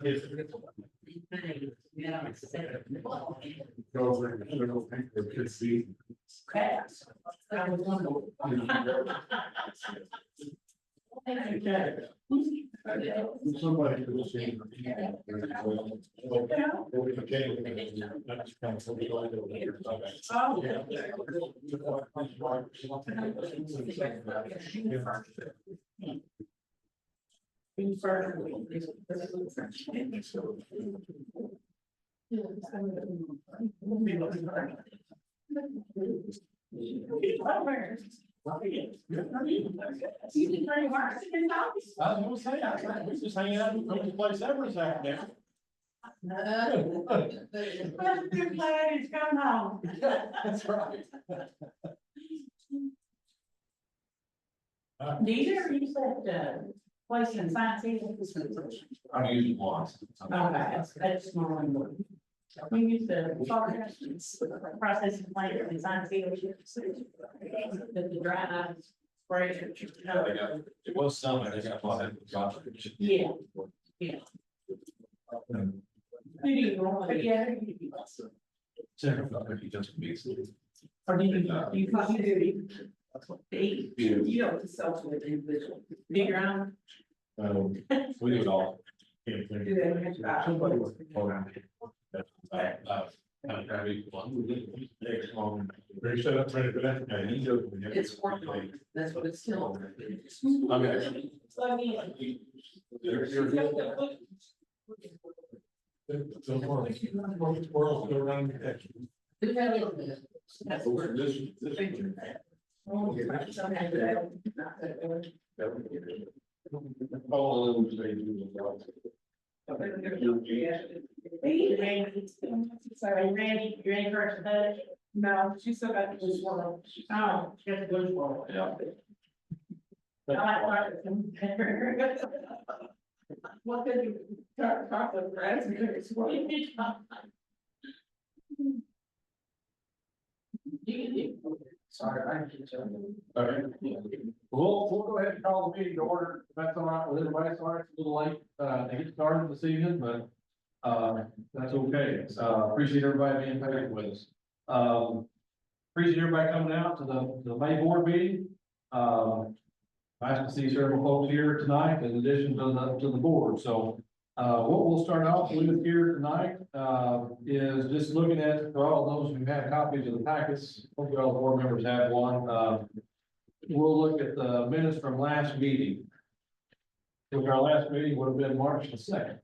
Somebody was saying. I was gonna say, I was just hanging out in the place ever this afternoon. You're glad he's come home. That's right. Neither of you said, place in science. I'm using once. Okay, that's normal. We used to processing plant in science. The dry spray. It was summer, they got a lot of. Yeah. Yeah. But yeah. Just be. Or do you don't sell to the individual. Figure out. We do it all. Somebody was. Very set up, ready for that. It's working. That's what it's still. Okay. So far, squirrels go around the edge. That's where this. All of those they do. Sorry, Randy, you ready for us to vote? No, she still got the blue one. Oh, she got the blue one. Yeah. What did you talk with raspberries? Sorry, I can tell you. All right. We'll go ahead and call the meeting to order. If that's all right with everybody. Sorry, it's a little late to get started this evening, but that's okay. Appreciate everybody being patient with us. Appreciate everybody coming out to the May board meeting. Nice to see several folks here tonight in addition to the board. So what we'll start off with here tonight is just looking at, for all those who have copies of the packets, hopefully all the board members have one. We'll look at the minutes from last meeting. Which our last meeting would have been March the 2nd.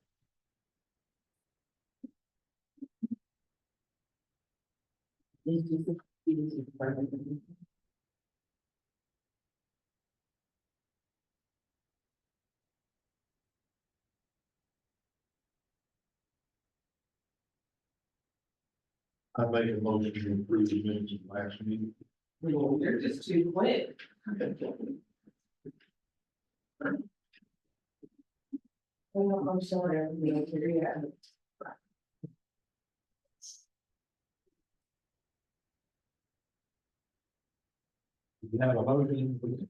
I make a motion to approve the minutes of last meeting. You're just too quick. I'm sorry, I'm being curious. You have a motion.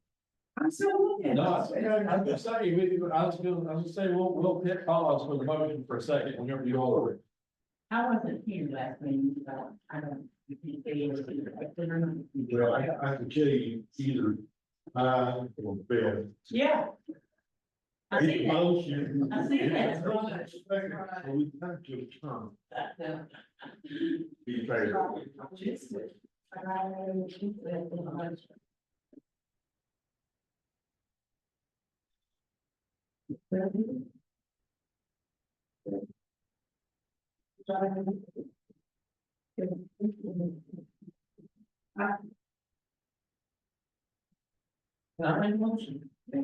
I'm still looking. No, I'm just saying, I was gonna say, we'll hit pause for the motion for a second whenever you all are. I wasn't here last meeting, so I don't. Well, I can tell you either I or Bill. Yeah. I see that. Motion. I see that. Well, we have to turn. Be fair.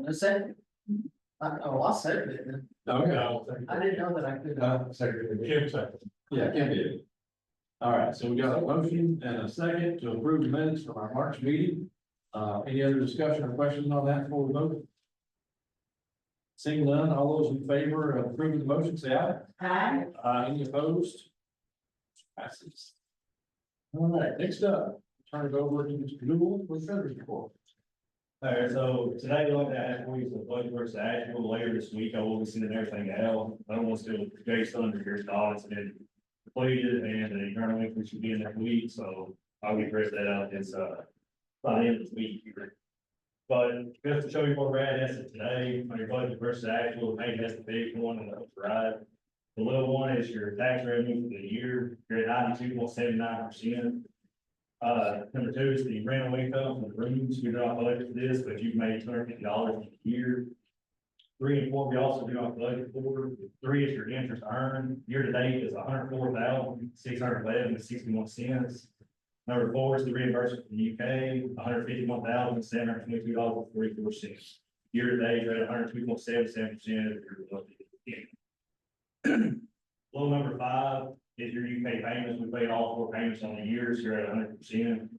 A second. I'll second it then. Okay. I didn't know that I could. Second. Kim second. Yeah, Kim did. All right, so we got a motion and a second to approve the minutes from our March meeting. Any other discussion or questions on that before we vote? Seeing none, all those in favor of approving the motion, say aye. Hi. Any opposed? Passes. All right, next up, turn it over to Mr. Newell for treasurer's report. Alright, so today, like that, for you, so budget versus actual, later this week, I will be sending everything out. I don't want to steal Jay's thunder here, thoughts and then completed, and the journal entry should be in that week, so I'll get the rest of that out this, by the end of this week here. But just to show you where we're at as of today, on your budget versus actual, maybe that's the big one on the right. The little one is your tax revenue for the year, you're at 92.79%. Number two is the rental income from the rooms, we don't budget for this, but you've made $250 a year. 3 and 4, we also do not budget for. 3 is your interest earned, year to date is $104,611.61. Number 4 is the reimbursement from the UK, $151,722.44. Year to date, you're at 102.77% of your budget. Little number 5 is your UK payments. We paid all 4 payments on the year, so you're at 100%.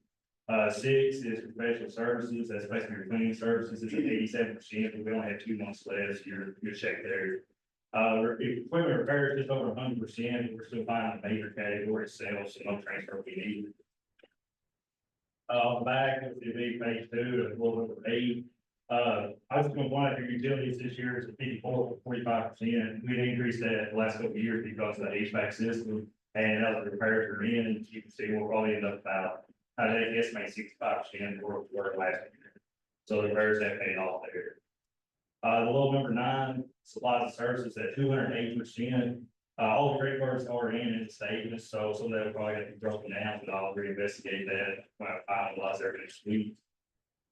6 is professional services. That's basically your cleaning services. It's at 87%, but we only have 2 months left. So you're check there. Equipment repairs just over 100%. We're still finding the major category itself, so no transfer we need. Back with the big page 2, and little number 8. I was going to point out your utilities this year is at 54.45%. We increased that the last couple of years because of the HVAC system and other repairs are in. You can see we'll probably end up about, I estimate 65% for last year. So the repairs have paid off there. The little number 9, supplies and services at 208%. All the credit cards are in the statements, so some of that will probably have to be broken down, but I'll reinvestigate that when I finalize everything next week.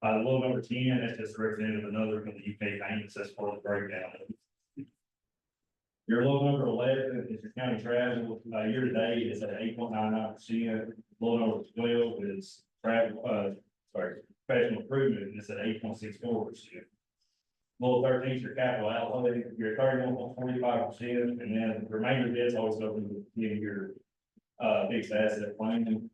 The little number 10, that's just a representative of another from the UK payments, that's part of the breakdown. Your little number 11 is your county travel, year to date is at 8.99%. Little number 12 is travel, professional improvement, and it's at 8.64%. Little 13 is your capital outlay, you're 31.45%, and then the remainder of this always goes into your fixed asset planning.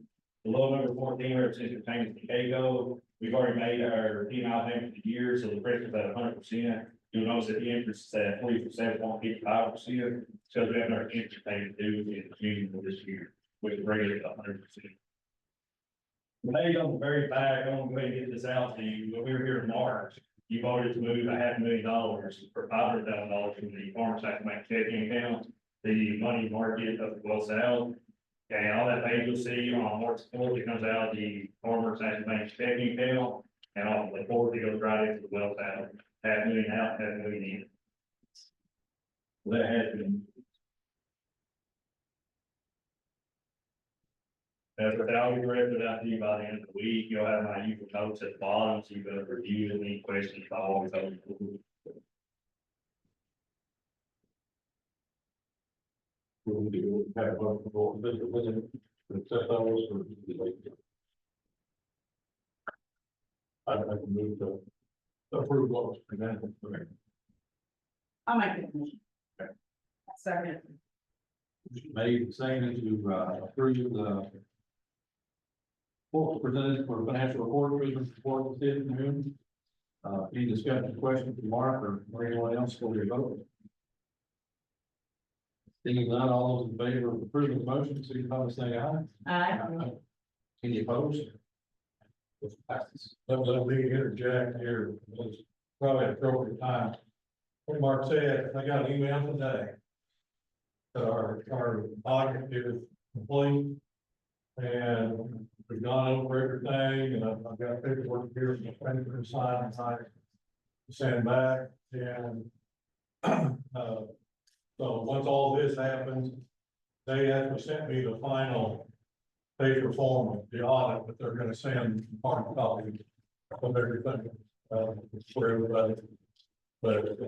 The little number 14 represents your payments to KGO. We've already made our penal payment for the year, so the pressure's at 100%. You'll notice that the interest is at 47.55%, so we have our interest payment due in June of this year, which will bring it to 100%. Made on the very back, I'm going to get this out to you. When we were here in March, you voted to move $500,000 for $500,000 from the farm tax bank checking account, the money market of the Boyle South. Okay, all that page you'll see on March 4th, it comes out of the farmer's tax bank checking account, and on the 4th, it goes right into the Boyle South. $500,000 out, $500,000 in. That has been. As with all your records out to you by the end of the week, you'll have my usual notes at the bottom, so you better review any questions. I always open. We'll do, have one for this, accept those or like. I can move to approve what was presented. I'll make the motion. Second. Made saying to approve the what presented for the financial report, business report this afternoon. Any discussion, questions, from Mark or anyone else for your vote? Seeing none, all those in favor of approving the motion, signify by saying aye. Aye. Any opposed? Motion passes. Let me interject here, it's probably an appropriate time. What Mark said, I got an email today. That our audit is complete. And we've gone over everything, and I've got paperwork here from the printer to sign and I send back, and so once all this happens, they actually sent me the final paper form of the audit, but they're gonna send hard copy of everything, for everybody. But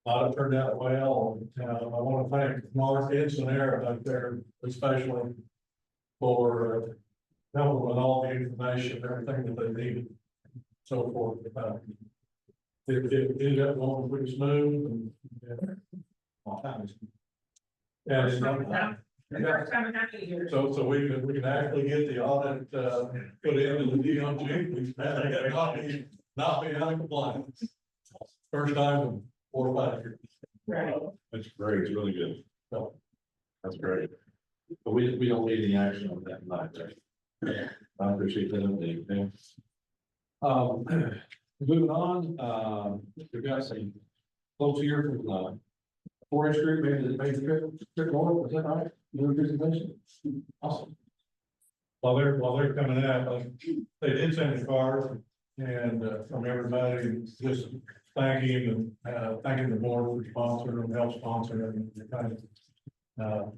audit turned out well, and I want to thank Mark and Sonera back there, especially for helping with all the information, everything that they needed, so forth. It ended up going pretty smooth and it's not. So we can actually get the audit, put into the DOG, not be out of compliance. First time in 4 or 5 years. Right. That's great, it's really good. That's great. But we don't need any action on that tonight. I appreciate that. Moving on, we've got some folks here from, forest group, maybe the trip north, was that right? Doing presentation? Awesome. While they're coming out, they did send a card and, from everybody, just thanking the board for sponsoring and help sponsor and kind of,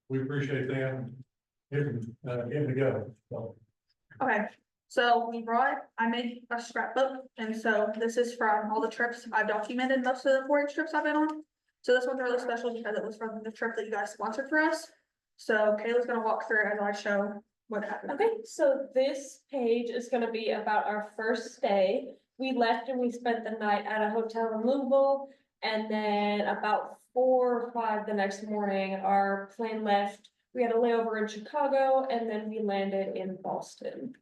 we appreciate them getting to go, so. Okay, so I made a scrapbook, and so this is from all the trips I've documented, most of the 4-H trips I've been on. So this one's really special because it was from the trip that you guys sponsored for us. So Kayla's gonna walk through it as I show what happened. Okay, so this page is gonna be about our first day. We left and we spent the night at a hotel in Louisville. And then about 4 or 5 the next morning, our plane left. We had a layover in Chicago and then we landed in Boston.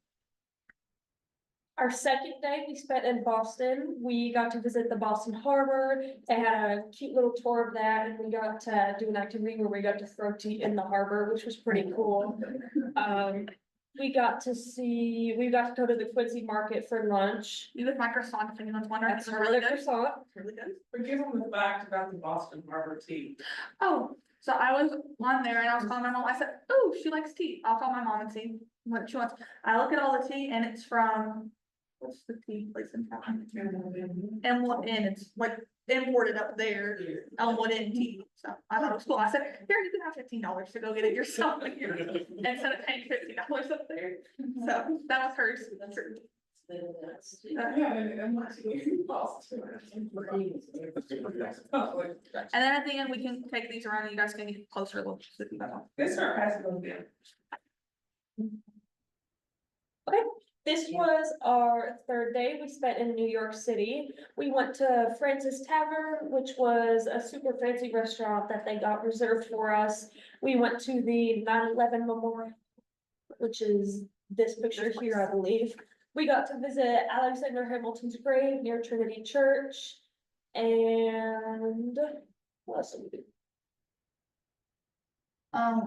Our second day we spent in Boston. We got to visit the Boston Harbor. They had a cute little tour of that, and we got to do an activity where we got to throw tea in the harbor, which was pretty cool. We got to go to the Quincy Market for lunch. You with my croissant, if anyone's wondering. That's It's really good. croissant. It's really good. But give them the fact about the Boston Harbor tea. Oh, so I was on there and I was calling my mom. I said, "Oh, she likes tea. I'll call my mom and see what she wants." I look at all the tea and it's from, what's the tea place in town? Elmwood Inn. It's like imported up there. Elmwood Inn tea. So I thought it was cool. I said, "Here, you can have $15 to go get it yourself here instead of paying $50 up there." So that was hers. And then at the end, we can take these around and you guys can get closer looks if you want. This are passing them. This was our third day we spent in New York City. We went to Francis Tavern, which was a super fancy restaurant that they got reserved for us. We went to the 9/11 Memorial, which is this picture here, I believe. We got to visit Alexander Hamilton's grave near Trinity Church. And what else did we do?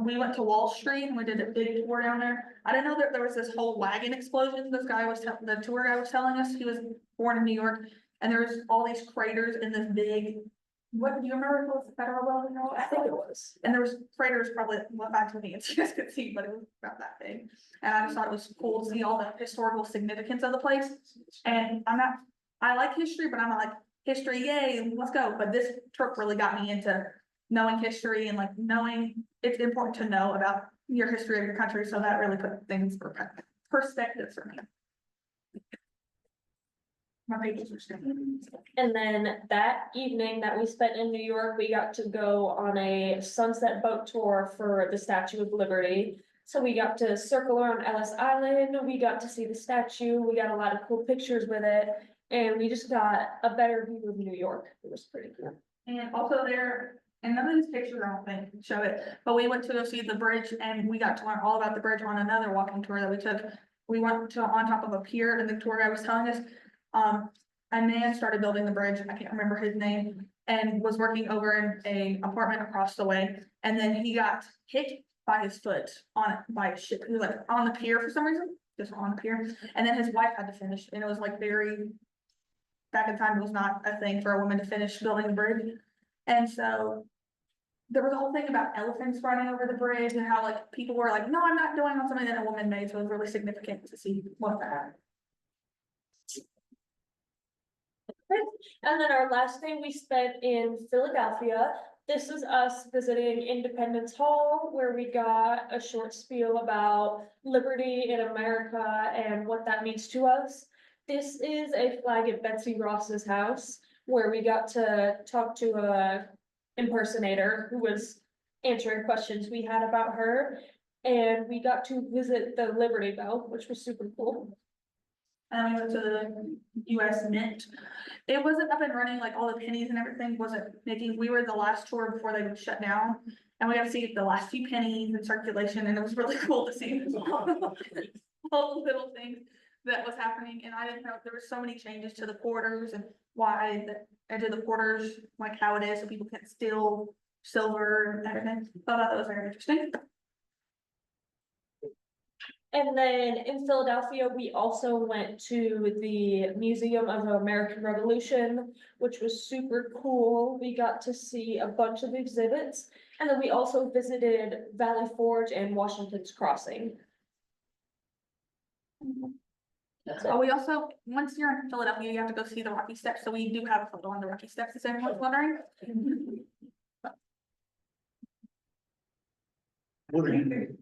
We went to Wall Street and we did a big tour down there. I didn't know that there was this whole wagon explosion. The tour guy was telling us, he was born in New York. And there was all these craters in this big, what, do you remember if it was the Federal Building? I think it was. And there was craters probably, well, back to me, as you guys could see, but it was about that big. And I just thought it was cool to see all the historical significance of the place. And I like history, but I'm not like, history, yay, let's go. But this trip really got me into knowing history and like knowing it's important to know about your history of your country. So that really put things in perspective for me. My pages are sticking. And then that evening that we spent in New York, we got to go on a sunset boat tour for the Statue of Liberty. So we got to circle around Ellis Island, we got to see the statue, we got a lot of cool pictures with it, and we just got a better view of New York. It was pretty cool. And also there, and none of these pictures, I don't think, show it, but we went to go see the bridge and we got to learn all about the bridge on another walking tour that we took. We went to on top of a pier and the tour guy was telling us, a man started building the bridge, I can't remember his name, and was working over in a apartment across the way. And then he got hit by his foot by a ship. He was like on the pier for some reason, just on the pier. And then his wife had to finish, and it was like very, back in time, it was not a thing for a woman to finish building the bridge. And so there was a whole thing about elephants running over the bridge and how like people were like, no, I'm not doing on something that a woman made. So it was really significant to see what that happened. And then our last day we spent in Philadelphia. This is us visiting Independence Hall, where we got a short spiel about liberty in America and what that means to us. This is a flag at Betsy Ross's house, where we got to talk to a impersonator who was answering questions we had about her. And we got to visit the Liberty Bell, which was super cool. And we went to the US Mint. It wasn't up and running, like all the pennies and everything wasn't making, we were the last tour before they would shut down. And we got to see the last few pennies in circulation, and it was really cool to see all the little things that was happening. And I didn't know there were so many changes to the quarters and why and to the quarters, like how it is, so people can't steal silver and everything. Thought that was very interesting. And then in Philadelphia, we also went to the Museum of the American Revolution, which was super cool. We got to see a bunch of exhibits. And then we also visited Valley Forge and Washington's Crossing. That's it. Oh, we also, once you're in Philadelphia, you have to go see the Rocky Steps, so we do have a photo on the Rocky Steps, if anyone's wondering. What are you,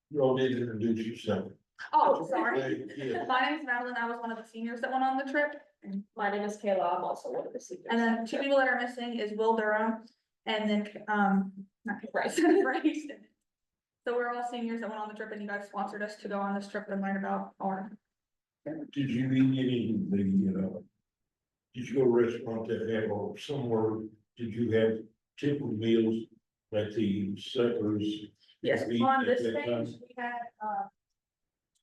you all need to introduce yourself. Oh, sorry. Hey, yeah. My name is Madeline, I was one of the seniors that went on the trip, My name is Kayla, I'm also one of the seniors. and then two people that are missing is Will Durham, and then, not Bryce, Bryce. So we're all seniors that went on the trip, and you guys sponsored us to go on this trip and learn about our. Did you eat any of the, did you go to a restaurant that had, or somewhere, did you have typical meals like the settlers? Yes, eat on at this that time? page,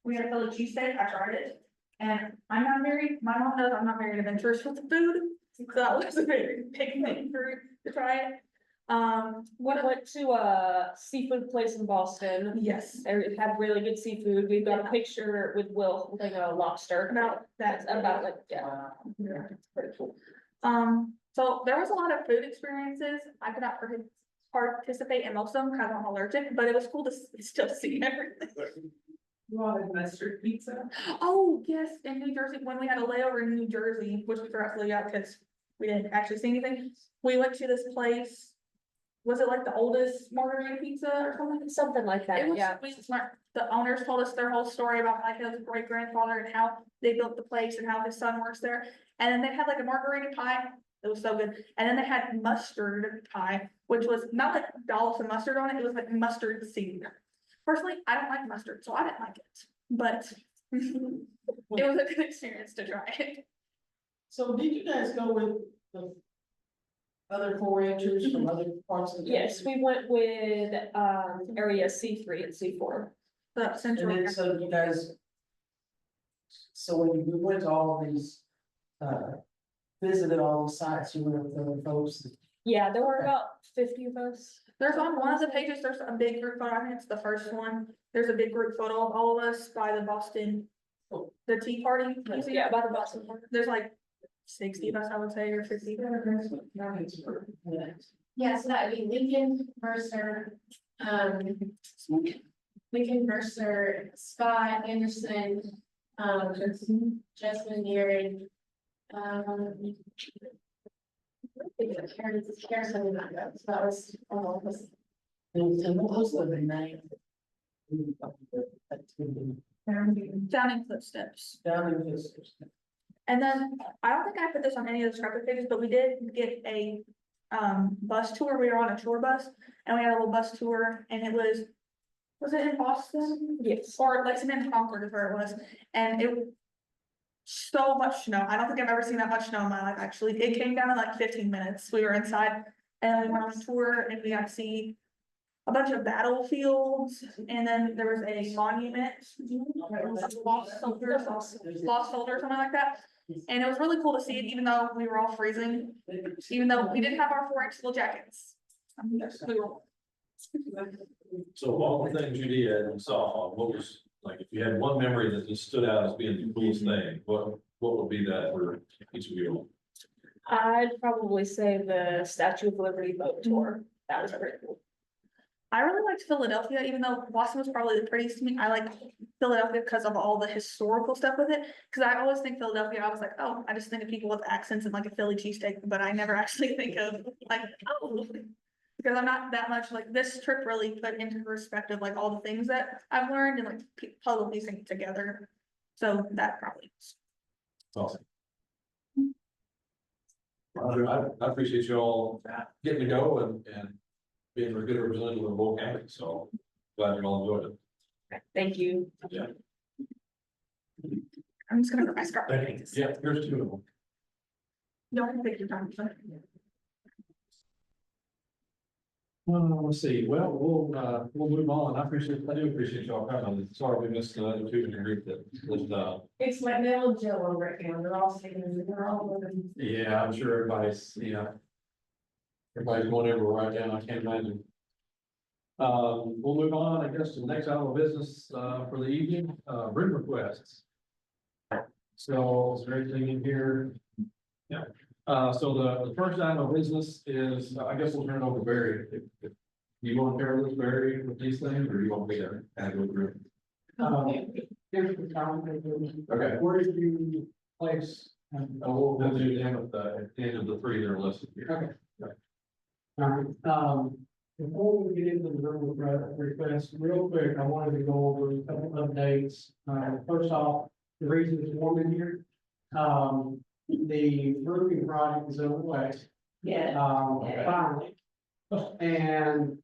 we had a Philly cheesesteak, I tried it, and I'm not very, my mom knows I'm not very adventurous with food, so that was a very big thing for to try it. We went to a seafood place in Boston. Yes, It had really good seafood. We've got a picture with Will holding a lobster. about That's that, about like, yeah. Yeah. Pretty cool. So there was a lot of food experiences, I could not participate in most of them, because I'm allergic, but it was cool to still see everything. You wanted mustard pizza? Oh, yes, in New Jersey, when we had a layover in New Jersey, which we forgot to leave out because we didn't actually see anything, we went to this place. Was it like the oldest margarita pizza or something? Something like It that, was, yeah. the owners told us their whole story about like his great grandfather and how they built the place and how his son works there. And then they had like a margarita pie, it was so good, and then they had mustard pie, which was not like dollops of mustard on it, it was like mustard seed. Personally, I don't like mustard, so I didn't like it, but it was a good experience to try it. So did you guys go with the other 4-Hers from other parts of the country? Yes, we went with, area C3 and C4. The And central, then, so you guys. So when you went to all these, visited all the sites, you went with other folks. Yeah, there were about 50 of us. there's on one of the pages, there's a big group photo, I think it's the first one, there's a big group photo of all of us by the Boston. The Tea Party Museum. Yeah, by the Boston. There's like 60 of us, I would say, or 50. Yeah, so that would be Lincoln, Mercer, Lincoln, Mercer, Scott, Anderson, Jasmine, Jared. Harrison, did not go, so that was all of us. And what was the name? Down in footsteps. Down in this. And then, I don't think I put this on any of the Scrapbook pages, but we did get a bus tour, we were on a tour bus, and we had a little bus tour, and it was it in Boston? Yes. Or Lexington, Concord is where it was, and it was so much snow, I don't think I've ever seen that much snow in my life, actually, it came down in like 15 minutes, we were inside, and we went on a tour, and we got to see a bunch of battlefields, and then there was a monument, lost soldiers, something like that. And it was really cool to see it, even though we were all freezing, even though we didn't have our 4-inch little jackets. We were- So of all the things you did and saw, what was, like, if you had one memory that just stood out as being the coolest thing, what would be that for each of you? I'd probably say the Statue of Liberty boat tour. That was pretty cool. I really liked Philadelphia, even though Boston was probably the prettiest to me. I like Philadelphia because of all the historical stuff with it. Cause I always think Philadelphia, I was like, oh, I just think of people with accents and like a Philly cheesesteak, but I never actually think of like, oh. Because I'm not that much, like, this trip really put into perspective, like, all the things that I've learned and like puzzle piecing it together. So that probably is. Awesome. I appreciate you all getting to go and being a good representative of both counties, so glad you all enjoyed it. Thank you. Yeah. I'm just gonna go my scarf. Yeah, here's two of them. Don't take your time. Let's see, well, we'll move on. I do appreciate y'all coming. Sorry we missed the other two in the group that was, It's like Nell Jello right now, they're all singing, they're all living. yeah, I'm sure everybody's going everywhere right now. I can't imagine We'll move on, I guess, to the next item of business, for the evening, bridge requests. So is there anything in here? Yeah, so the first item of business is, I guess we'll turn it over to Barry. If you want to carry this, Barry, with these things, or you want me to add it through? Here's the time. Okay. Where did you place? We'll do them at the end of the three that are listed here. Okay. All right, before we get into the verbal request, real quick, I wanted to go over a couple updates. First off, the reason it's warm in here, the roofing project is underway. Yeah. Finally. And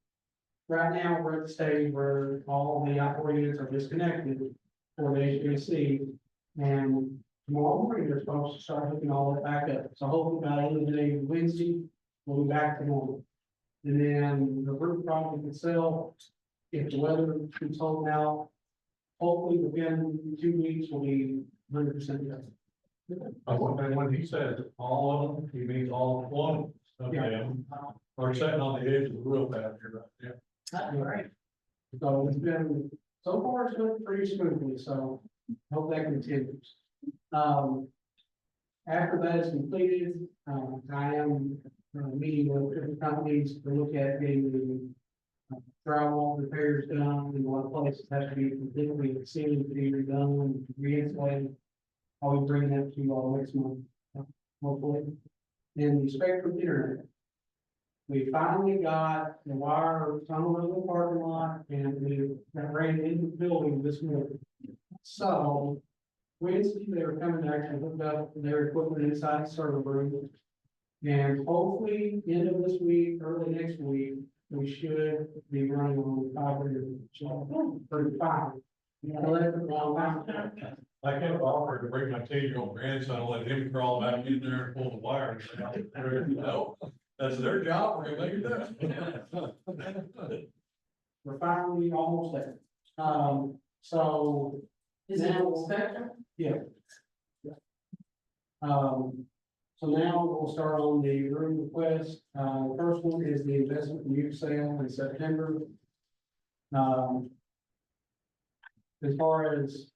right now, we're at the stage where all the operators are disconnected for the HVAC. And tomorrow morning, they're supposed to start hooking all that back up. So hopefully by the end of the day, Wednesday, we'll be back to normal. And then the roof project itself, if the weather keeps holding out, hopefully within 2 weeks, we'll be 100% done. When he says all of them, he means all one of them, are sitting on the edge of the roof out here, right there. That's right. So it's been, so far it's been pretty smoothly, so hope that continues. After that is completed, I am meeting with different companies to look at getting the drywall repairs done in one place. It has to be completely sealed, to be redone, re-insulated. I'll be bringing that to you all next month, hopefully. And the spectrum internet. We finally got the wire tunnel in the parking lot and we got ran into the building this morning. So Wednesday, they were coming to actually hook up their equipment inside the server room. And hopefully, end of this week, early next week, we should be running on fiber, pretty fine. I kept offering to bring my 10-year-old grandson, let him crawl back in there and pull the wire. No, that's their job, we're gonna make it done. We're finally almost there. So. Is it on spectrum? Yeah. So now we'll start on the room request. The first one is the investment mute sale in September. As far as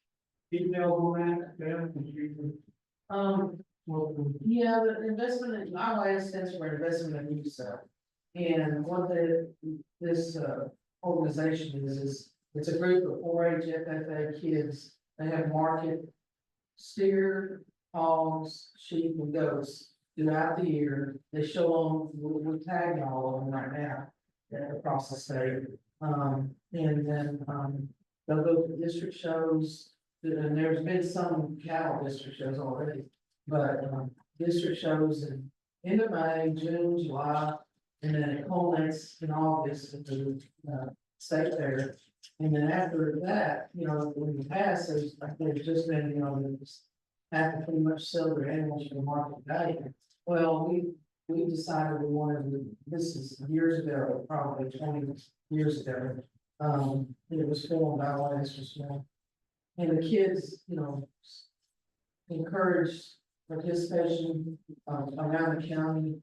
details on that, yeah, Yeah, the investment, in our last stands for investment in use. And what this organization is it's a group of 4-H FFA kids. They have market steer, hogs, sheep, and goats throughout the year. They show them, we're tagging all of them right now across the state. And then they'll go to district shows, and there's been some cattle district shows already, but district shows in end of May, June, July, and then it culminates in August at the state fair. And then after that, you know, in the past, there's just been, you know, there's have to pretty much sell their animals for market value. Well, we decided we wanted to, this is years ago, probably 20 years ago. It was formed by last was small. And the kids, you know, encouraged participation around the county,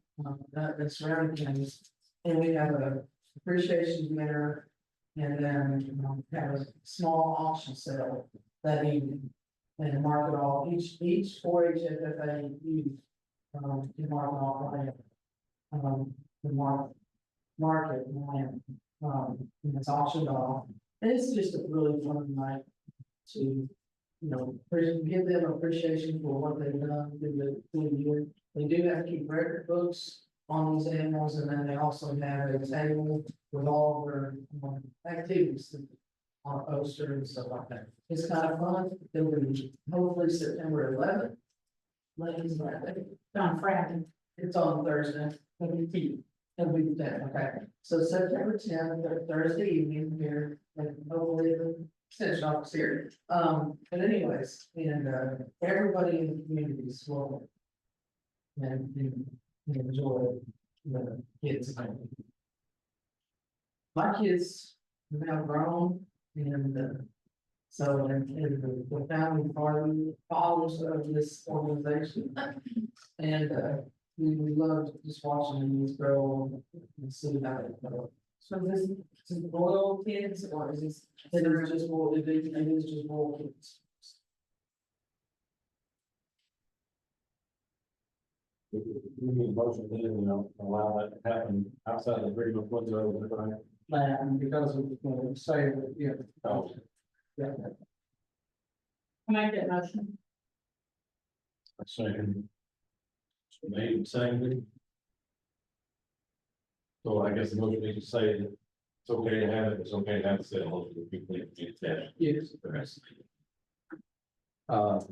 and surrounding counties. And we have a appreciation dinner and then have a small auction sale that evening. And market all, each 4-H FFA youth, can market all land. The market land, and it's auctioned off. And it's just a really fun night to, you know, give them appreciation for what they've done through the year. They do have to keep record books on these animals, and then they also have a table with all their activities on a poster and stuff like that. It's kind of fun. It'll be hopefully September 11th. Ladies, On Friday. it's on Thursday. It'll be 10th, okay. So September 10th, Thursday evening here, and hopefully the extension office here. But anyways, and everybody in the community is welcome. And enjoy the kids. My kids are now grown and so and the family party follows of this organization. And we love just watching them grow and see how they grow. So this is Boyle kids, or is this, it is just Boyle, it is just Boyle kids? We need a motion then, you know, allow that to happen outside the agreement window, right? And because of, say, that, yeah. Oh. Yeah. Make that motion. A second. Made and seconded. So I guess the motion needs to say that it's okay to have it, it's okay to have the sale, if people need to get attached. Yes. The rest.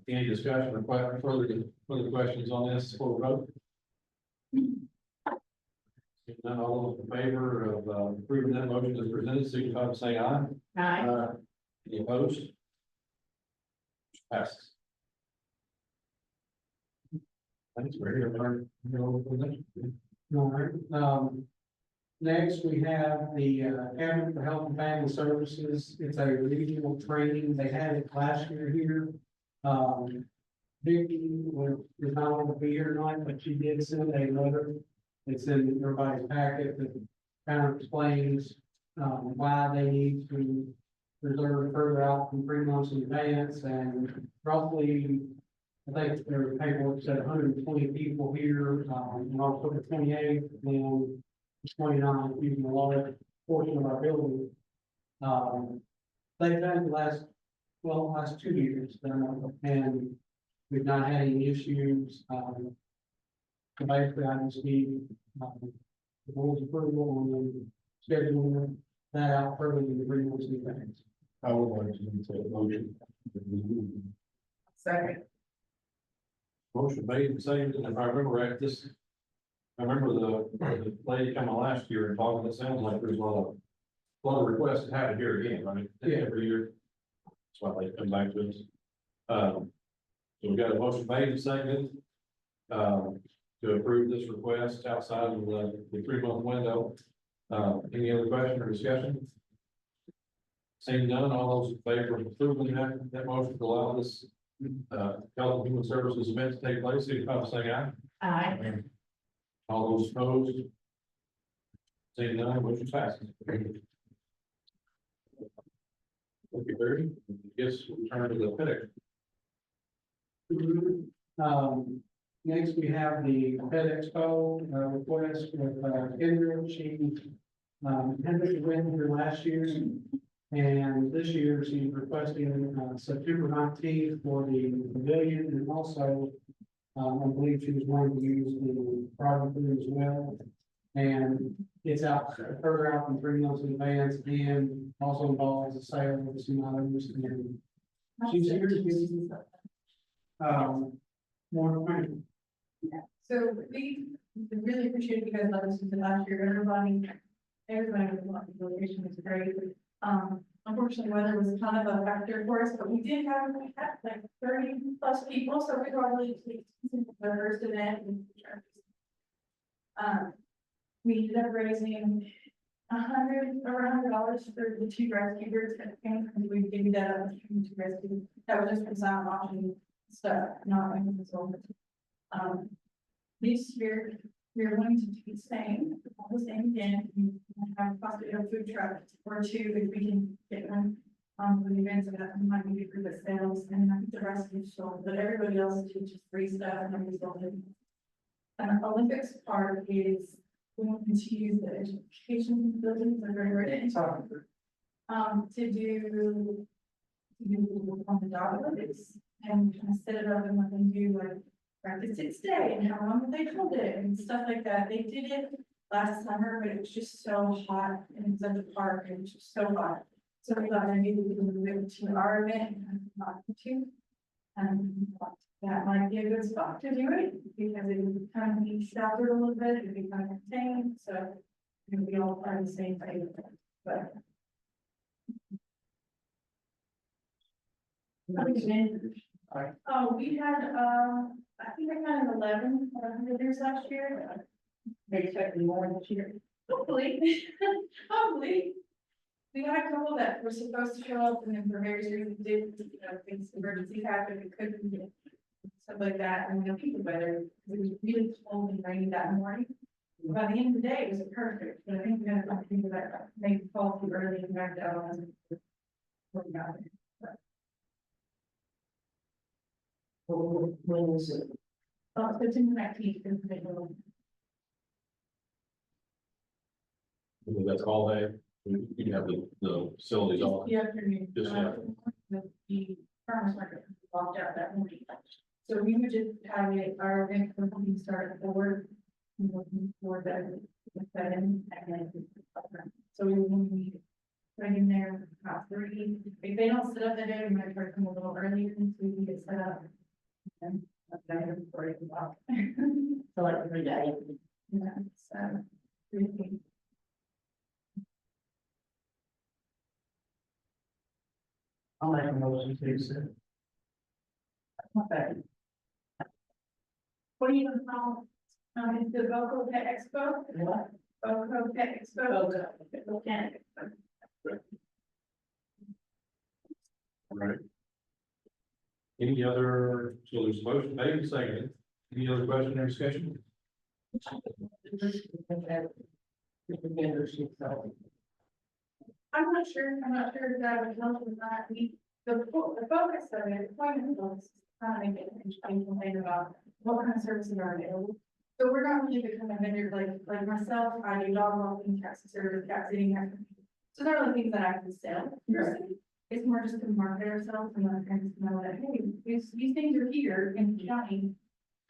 Any discussion or further questions on this before we vote? If none, all those in favor of approving that motion as presented, signify by saying aye. Aye. Any opposed? Passes. Thanks, Brady. All right, next we have the, Cabinet for Health and Family Services. It's a regional training. They had it last year here. Vicky was not able to be here tonight, but she did send a letter. It's in everybody's packet that kind of explains, why they need to reserve further out from 3 months in advance, and roughly, I think their paperwork said 120 people here, on October 28th, and 29, using a large portion of our building. They've done the last 2 years, and we've not had any issues. So basically, I just need, the board's approval and scheduling that out further than the 3 months in advance. I would like to take a motion. Second. Motion made and seconded, and if I remember right, I remember the lady coming last year and talking, it sounds like there's a lot of requests to have it here again, I mean, Yeah. every year. That's why they come back to us. So we got a motion made and seconded, to approve this request outside of the 3 month window. Any other question or discussion? Seeing none, all those in favor of approving that motion to allow this Health and Human Services event to take place, signify by saying aye. Aye. All those opposed? Seeing none, motion passes. Thank you, Barry. Yes, we turn to the FedEx. Next, we have the FedExpo, request with, Kendra. She, Kendra went here last year, and this year she's requesting, September 19th for the pavilion, and also, I believe she was wanting to use the private room as well. And it's out, further out than 3 months in advance, and also involves a sale of some items, and she's here to give, more information. So we really appreciate you guys letting us do last year, everybody was wanting the location was great. Unfortunately, weather was kind of a factor for us, but we had like 30+ people, so we were really pleased with the first event. We ended up raising $100 for the 2 rescue birds that came, and we gave that up to 2 rescue. That was just for sound option stuff, not like the this year, we're going to do the same, all the same again. We have possibly a food truck or 2 if we can get one. For the events that might be for the sales, and I think the rest is sold, but everybody else teaches free stuff and we sold it. And Olympics part is we want to use the education buildings that are ready to do on the dog Olympics, and kind of set it up and let them do like practice its day and how long they hold it and stuff like that. They did it last summer, but it was just so hot in the park, and it was just so hot. So we thought maybe we could move it to our event and not to. And that might be a good spot to do it because it would kind of be sheltered a little bit, it'd be kind of contained, so we all part of the same thing, but. Oh, we had, I think I counted 11 visitors last year. They expected more this year. Hopefully, hopefully. We had a couple that were supposed to show up and then for various reasons did, things, emergencies happened, we couldn't get stuff like that, and people better, it was really cold and rainy that morning. By the end of the day, it was perfect, but I think we had to think of that, maybe fall too early and back down. Working out. When is it? Oh, it's in the 19th. That's all day. You can have the facilities all. The afternoon. Just The farmer's market walked out that morning. So we would just have it, our event company start at 4. Looking for the 7 and then. So we will meet right in there about 3. If they don't set up that day, we might try to come a little earlier so we can get set up. And that's that before it goes off. So like every day? Yeah, so. Really. I'll make a motion to accept. Not bad. What do you call, it's the Vocal Pet Expo? What? Vocal Pet Expo? Okay. All right. Any other, so there's a motion made and seconded. Any other question or discussion? I'm not sure if that would help with that, the focus of it, appointment focus, is trying to get interesting complaint about what kind of services are available. So we're not really the kind of vendor, like myself, I do dog walking, cat service, cat sitting. So they're really things that I can sell. It's more just to market ourselves and let parents know that, hey, these things are here in the county.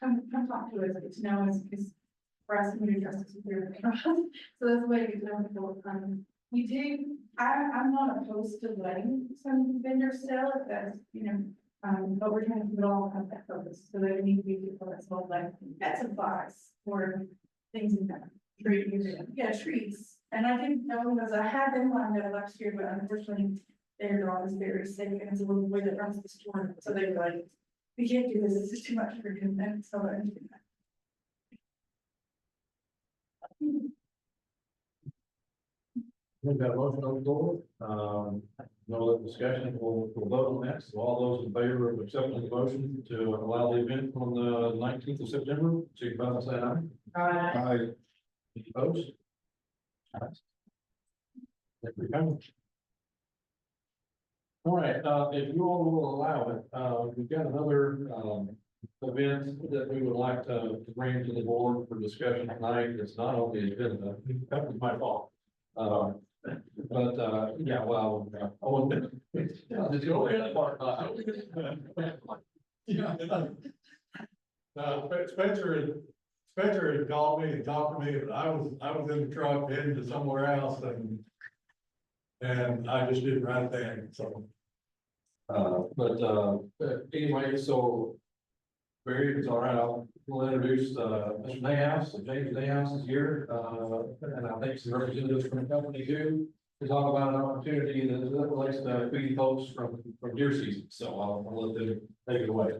Come talk to us, get to know us, because for us, we do justice with their. So that's the way to get to know people. We do, I'm not opposed to letting some vendors sell if that's, but we're trying to put all of that focus, so there need to be people that sell like pet supplies or things in that. Trees. Yeah, trees, and I didn't know, because I had them lined up last year, but unfortunately, their dog is very sick, and it's a little boy that runs the store, so they were like, we can't do this is too much for him, and so I didn't do that. We've got a motion on the floor. No other discussion. We'll vote on that. So all those in favor of accepting the motion to allow the event on the 19th of September, signify by saying aye. Aye. Any opposed? Thank you, Kevin. All right, if you all will allow it, we've got another, event that we would like to bring to the board for discussion tonight. It's not on the agenda. That was my fault. Yeah, well, I want to. Just go ahead. Spencer had called me and talked to me, but I was in the truck heading to somewhere else and I just didn't write it down, so. Anyway, so Barry, if it's all right, we'll introduce, Mr. Nayhouse, James Nayhouse is here, and I think some representatives from the company too, to talk about an opportunity that relates to feeding folks from deer season, so I'll let them take it away.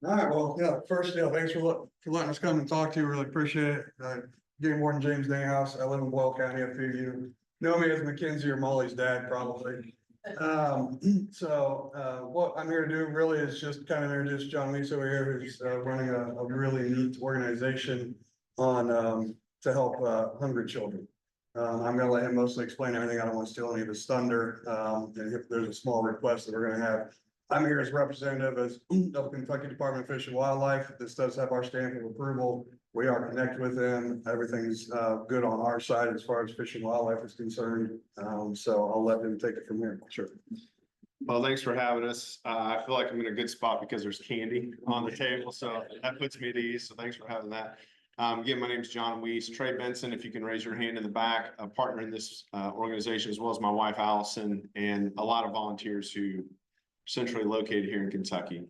All right, well, yeah, first, thanks for letting us come and talk to you, really appreciate it. Game Warden James Nayhouse, I live in Boyle County, a few of you know me as Mackenzie or Molly's dad, probably. What I'm here to do really is just kind of introduce John Weiss over here, who's running a really neat organization on to help hungry children. I'm gonna let him mostly explain everything. I don't want to steal any of his thunder. And if there's a small request that we're gonna have. I'm here as representative of Kentucky Department of Fish and Wildlife. This does have our stamp of approval. We are connected with them. Everything's good on our side as far as Fish and Wildlife is concerned. So I'll let them take it from here. Sure. Well, thanks for having us. I feel like I'm in a good spot because there's candy on the table, so that puts me at ease. So thanks for having that. Again, my name is John Weiss. Trey Benson, if you can raise your hand in the back, a partner in this organization, as well as my wife Allison, and a lot of volunteers who centrally located here in Kentucky.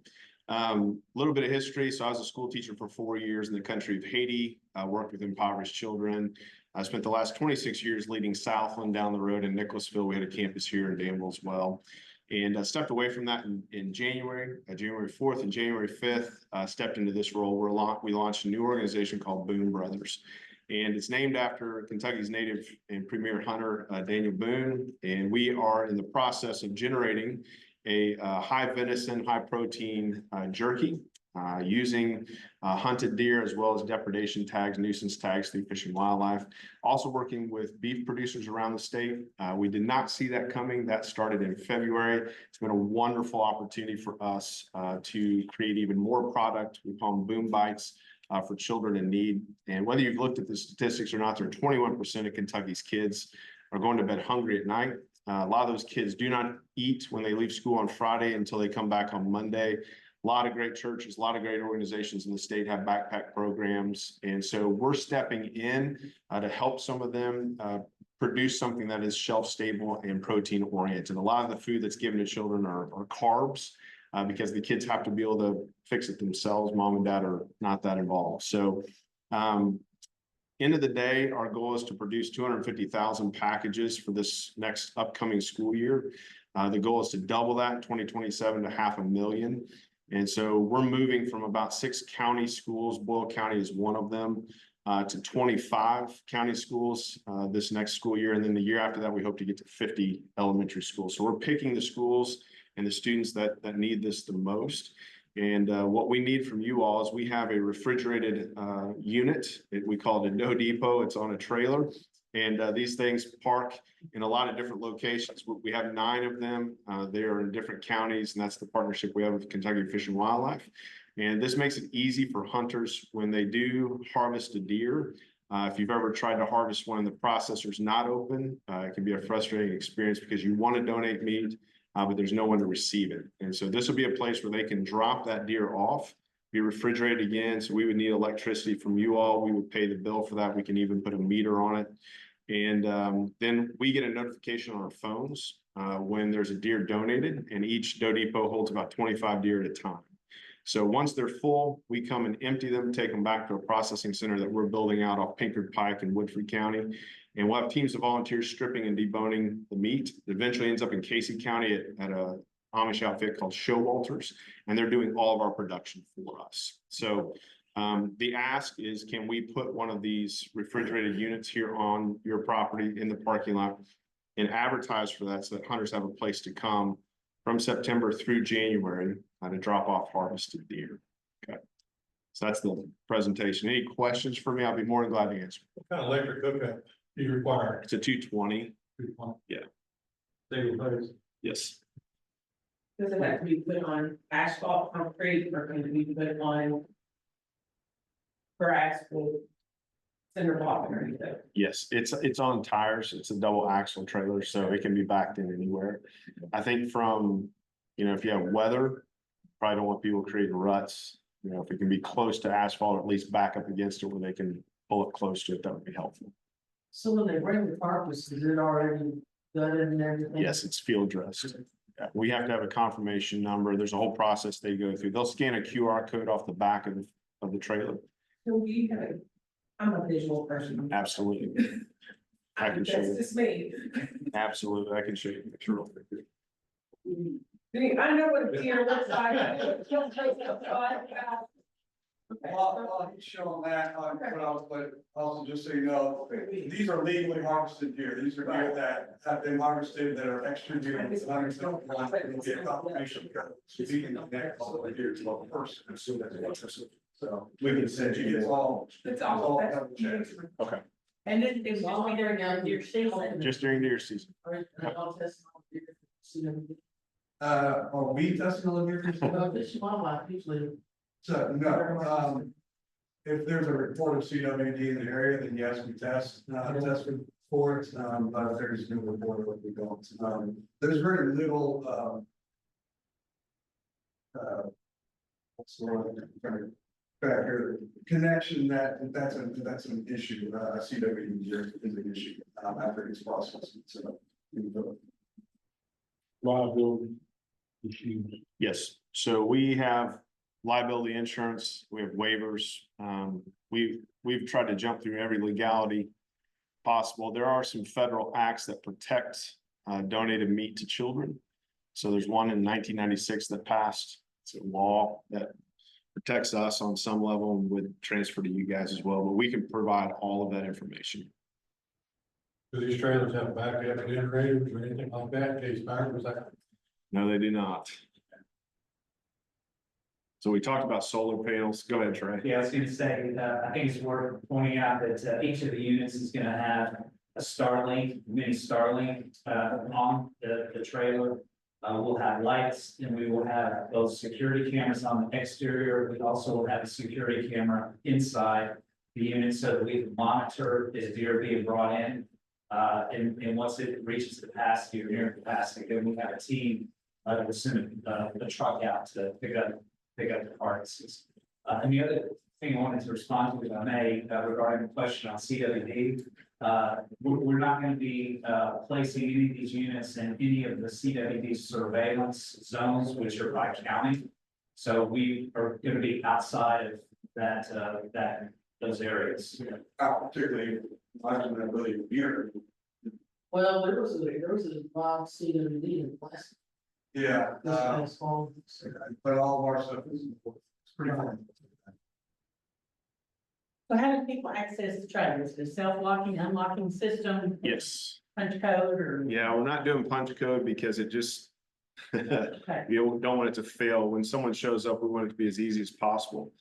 Little bit of history. So I was a school teacher for 4 years in the country of Haiti. I worked with impoverished children. I spent the last 26 years leading Southland down the road in Nicholasville. We had a campus here in Danville as well. And I stepped away from that in January 4th and January 5th, stepped into this role. We launched a new organization called Boone Brothers. And it's named after Kentucky's native and premier hunter, Daniel Boone. And we are in the process of generating a high venison, high protein jerky. using hunted deer as well as depredation tags, nuisance tags through Fish and Wildlife. Also working with beef producers around the state. We did not see that coming. That started in February. It's been a wonderful opportunity for us to create even more product. We call them boom bites for children in need. And whether you've looked at the statistics or not, there are 21% of Kentucky's kids are going to bed hungry at night. A lot of those kids do not eat when they leave school on Friday until they come back on Monday. A lot of great churches, a lot of great organizations in the state have backpack programs. And so we're stepping in to help some of them produce something that is shelf stable and protein oriented. A lot of the food that's given to children are carbs because the kids have to be able to fix it themselves. Mom and dad are not that involved. So end of the day, our goal is to produce 250,000 packages for this next upcoming school year. The goal is to double that in 2027 to 500,000. And so we're moving from about 6 county schools, Boyle County is one of them, to 25 county schools this next school year. And then the year after that, we hope to get to 50 elementary schools. So we're picking the schools and the students that need this the most. And what we need from you all is we have a refrigerated unit. We call it a dough depot. It's on a trailer. And these things park in a lot of different locations. We have 9 of them. They are in different counties, and that's the partnership we have with Kentucky Fish and Wildlife. And this makes it easy for hunters when they do harvest a deer. If you've ever tried to harvest one and the processor's not open, it can be a frustrating experience because you want to donate meat, but there's no one to receive it. And so this will be a place where they can drop that deer off, be refrigerated again. So we would need electricity from you all. We would pay the bill for that. We can even put a meter on it. And then we get a notification on our phones when there's a deer donated, and each dough depot holds about 25 deer at a time. So once they're full, we come and empty them, take them back to a processing center that we're building out off Pinkard Pike in Woodford County. And we'll have teams of volunteers stripping and deboning the meat. It eventually ends up in Casey County at a Amish outfit called Showalters, and they're doing all of our production for us. So the ask is, can we put one of these refrigerated units here on your property in the parking lot and advertise for that so that hunters have a place to come from September through January to drop off harvested deer. Okay. So that's the presentation. Any questions for me? I'll be more than glad to answer. What kind of electric hookup do you require? It's a 220. Yeah. Single phase. Yes. Does it have to be put on asphalt, concrete, or can it be put on grass with cinder block or anything? Yes, it's on tires. It's a double axle trailer, so it can be backed in anywhere. I think from, if you have weather, probably don't want people creating ruts. If it can be close to asphalt, or at least back up against it where they can pull it close to it, that would be helpful. So when they bring the carcass, is it already gutted and everything? Yes, it's field dressed. Yeah, we have to have a confirmation number. There's a whole process they go through. They'll scan a QR code off the back of the trailer. So you have, I'm a visual person. Absolutely. I can show That's you. just me. Absolutely. I can show you. It's real quick. I know what a deer looks like. While he's showing that, but also just so you know, these are legally harvested deer. These are deer that have been harvested that are extra deer. Get confirmation code. So you can connect all the deer to one person and assume that they're interested. So we can send you. It's all. double checked. Okay. And then it's just during your season. Just during deer season. Are we testing on deer? Fish and Wildlife usually. So, no, if there's a report of CWD in the area, then yes, we test for it, but if there's no report, we don't. There's very little, what's the word? Factor connection that's an issue, CWD is an issue, after it's processed, so. Liability issues. Yes, so we have liability insurance, we have waivers. We've tried to jump through every legality possible. There are some federal acts that protect donated meat to children. So there's one in 1996 that passed. It's a law that protects us on some level and would transfer to you guys as well, but we can provide all of that information. Do these trailers have backup generators or anything like that, in case fire was out? No, they do not. So we talked about solar panels. Go ahead, Trey. Yeah, I was gonna say, I think it's worth pointing out that, each of the units is gonna have a Starlink, mini Starlink, on the trailer. We'll have lights and we will have both security cameras on the exterior. We also will have a security camera inside the unit so that we can monitor as deer are being brought in. And once it reaches capacity or near capacity, then we have a team, to send the truck out to pick up the carcasses. And the other thing I wanted to respond to, if I may, regarding the question on CWD. We're not gonna be, placing any of these units in any of the CWD surveillance zones, which are by county. So we are gonna be outside of those areas. Particularly, I believe here. Well, there was a box CWD in plastic. Yeah, This past fall. but all of our stuff is, it's pretty fun. So how do people access the trailers? The self-locking, unlocking system, Yes. punch code or? Yeah, we're not doing punch code because it just, Okay, you don't want it to fail. When someone shows up, we want it to be as easy as possible.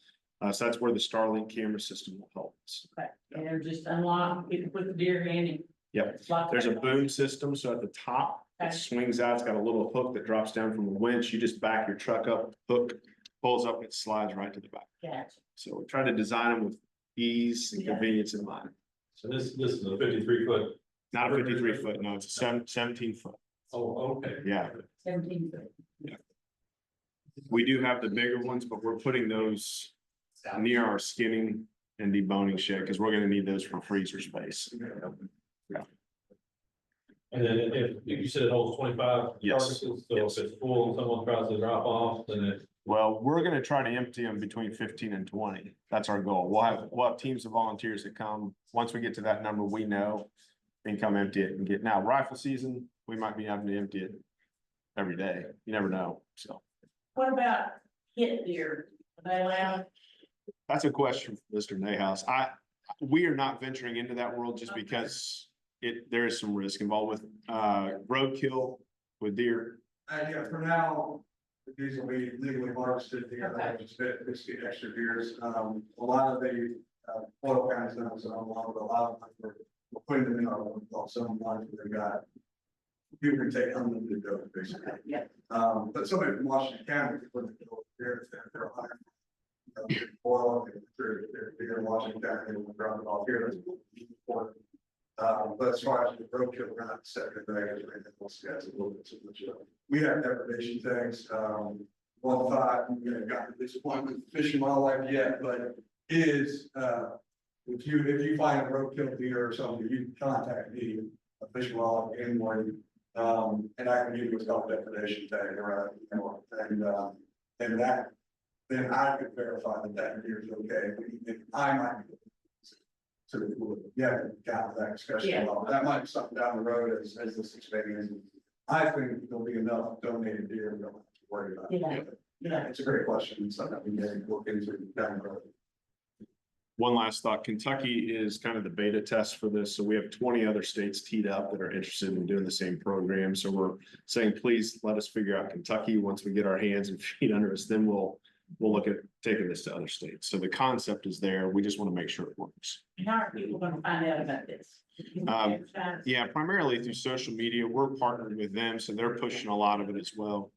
So that's where the Starlink camera system will help us. okay. And they're just unlock, you can put the deer in and. Yep. lock There's a it. boom system, so at the top, it Okay. swings out, it's got a little hook that drops down from the winch, you just back your truck up, hook pulls up, it slides right to the back. Gotcha. So we try to design them with ease and Yeah. convenience in mind. So this is a 53-foot. Not a 53-foot, no, it's a 17-foot, Oh, okay. yeah. 17 foot. We do have the bigger ones, but we're putting those near our skinning and deboning shed, because we're gonna need those for freezer space. And then if you said it holds 25 Yes. carcasses, so if it's full and someone tries to drop off, then it. Well, we're gonna try to empty them between 15 and 20. That's our goal. We'll have teams of volunteers that come. Once we get to that number, we know. And come empty it and get, now rifle season, we might be having to empty it every day. You never know, so. What about hit deer? Are they allowed? That's a question for Mr. Nahas. We are not venturing into that world just because there is some risk involved with, roadkill with deer. Yeah, for now, these will be legally harvested, just get extra deers. A lot of the, oil kinds of zones, along with a lot of, them, we're putting them in our, some lines where they got. People can take unlimited dose, basically. Yeah. But somebody from Washington County, could put the deal here, if they're hunting. Boyle, if they're in Washington County, they will drop it off here, that's important. But as far as the roadkill, we're not setting the values or anything else, guys, a little bit too much. We have depredation things, one thought, got to this point with Fish and Wildlife yet, but is, if you find a roadkill deer or something, you can contact me, a Fish and Wildlife anyway. And I can give you what's called depredation tag, or, and that, then I could verify that deer is okay, and I might. So, yeah, got that discussion, Yeah. that might be something down the road as this expands. I think there'll be enough donated deer, we don't have to worry about it. Yeah. Yeah. It's a great question, it's something we may look into down the road. One last thought, Kentucky is kind of the beta test for this, so we have 20 other states teed up that are interested in doing the same program, so we're saying, please let us figure out Kentucky. Once we get our hands and feet under us, then we'll look at taking this to other states. So the concept is there, we just want to make sure it works. How are people gonna find out about this? Yeah, primarily through social media, we're partnered with them, so they're pushing a lot of it as well.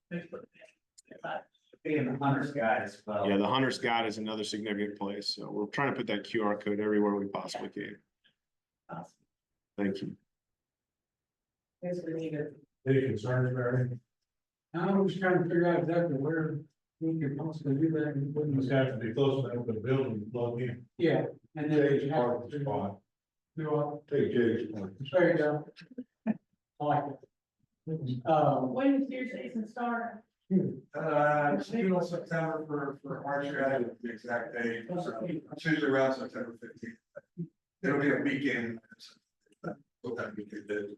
Being the hunter's guide as well. Yeah, the Hunter's Guide is another significant place, so we're trying to put that QR code everywhere we possibly can. Awesome. Thank you. Yes, we need it. Any concerns, Mary? I'm just trying to figure out exactly where we can possibly do that. and put It's this- have to be close enough to the building, plug in. Yeah, and then. Jay's you have parking to- spot. Do what? Take Jay's point. There you go. I like it. When does deer season start? It's middle of September for archery, I don't know the exact date, so it's usually around September 15th. It'll be a weekend. What that weekend is.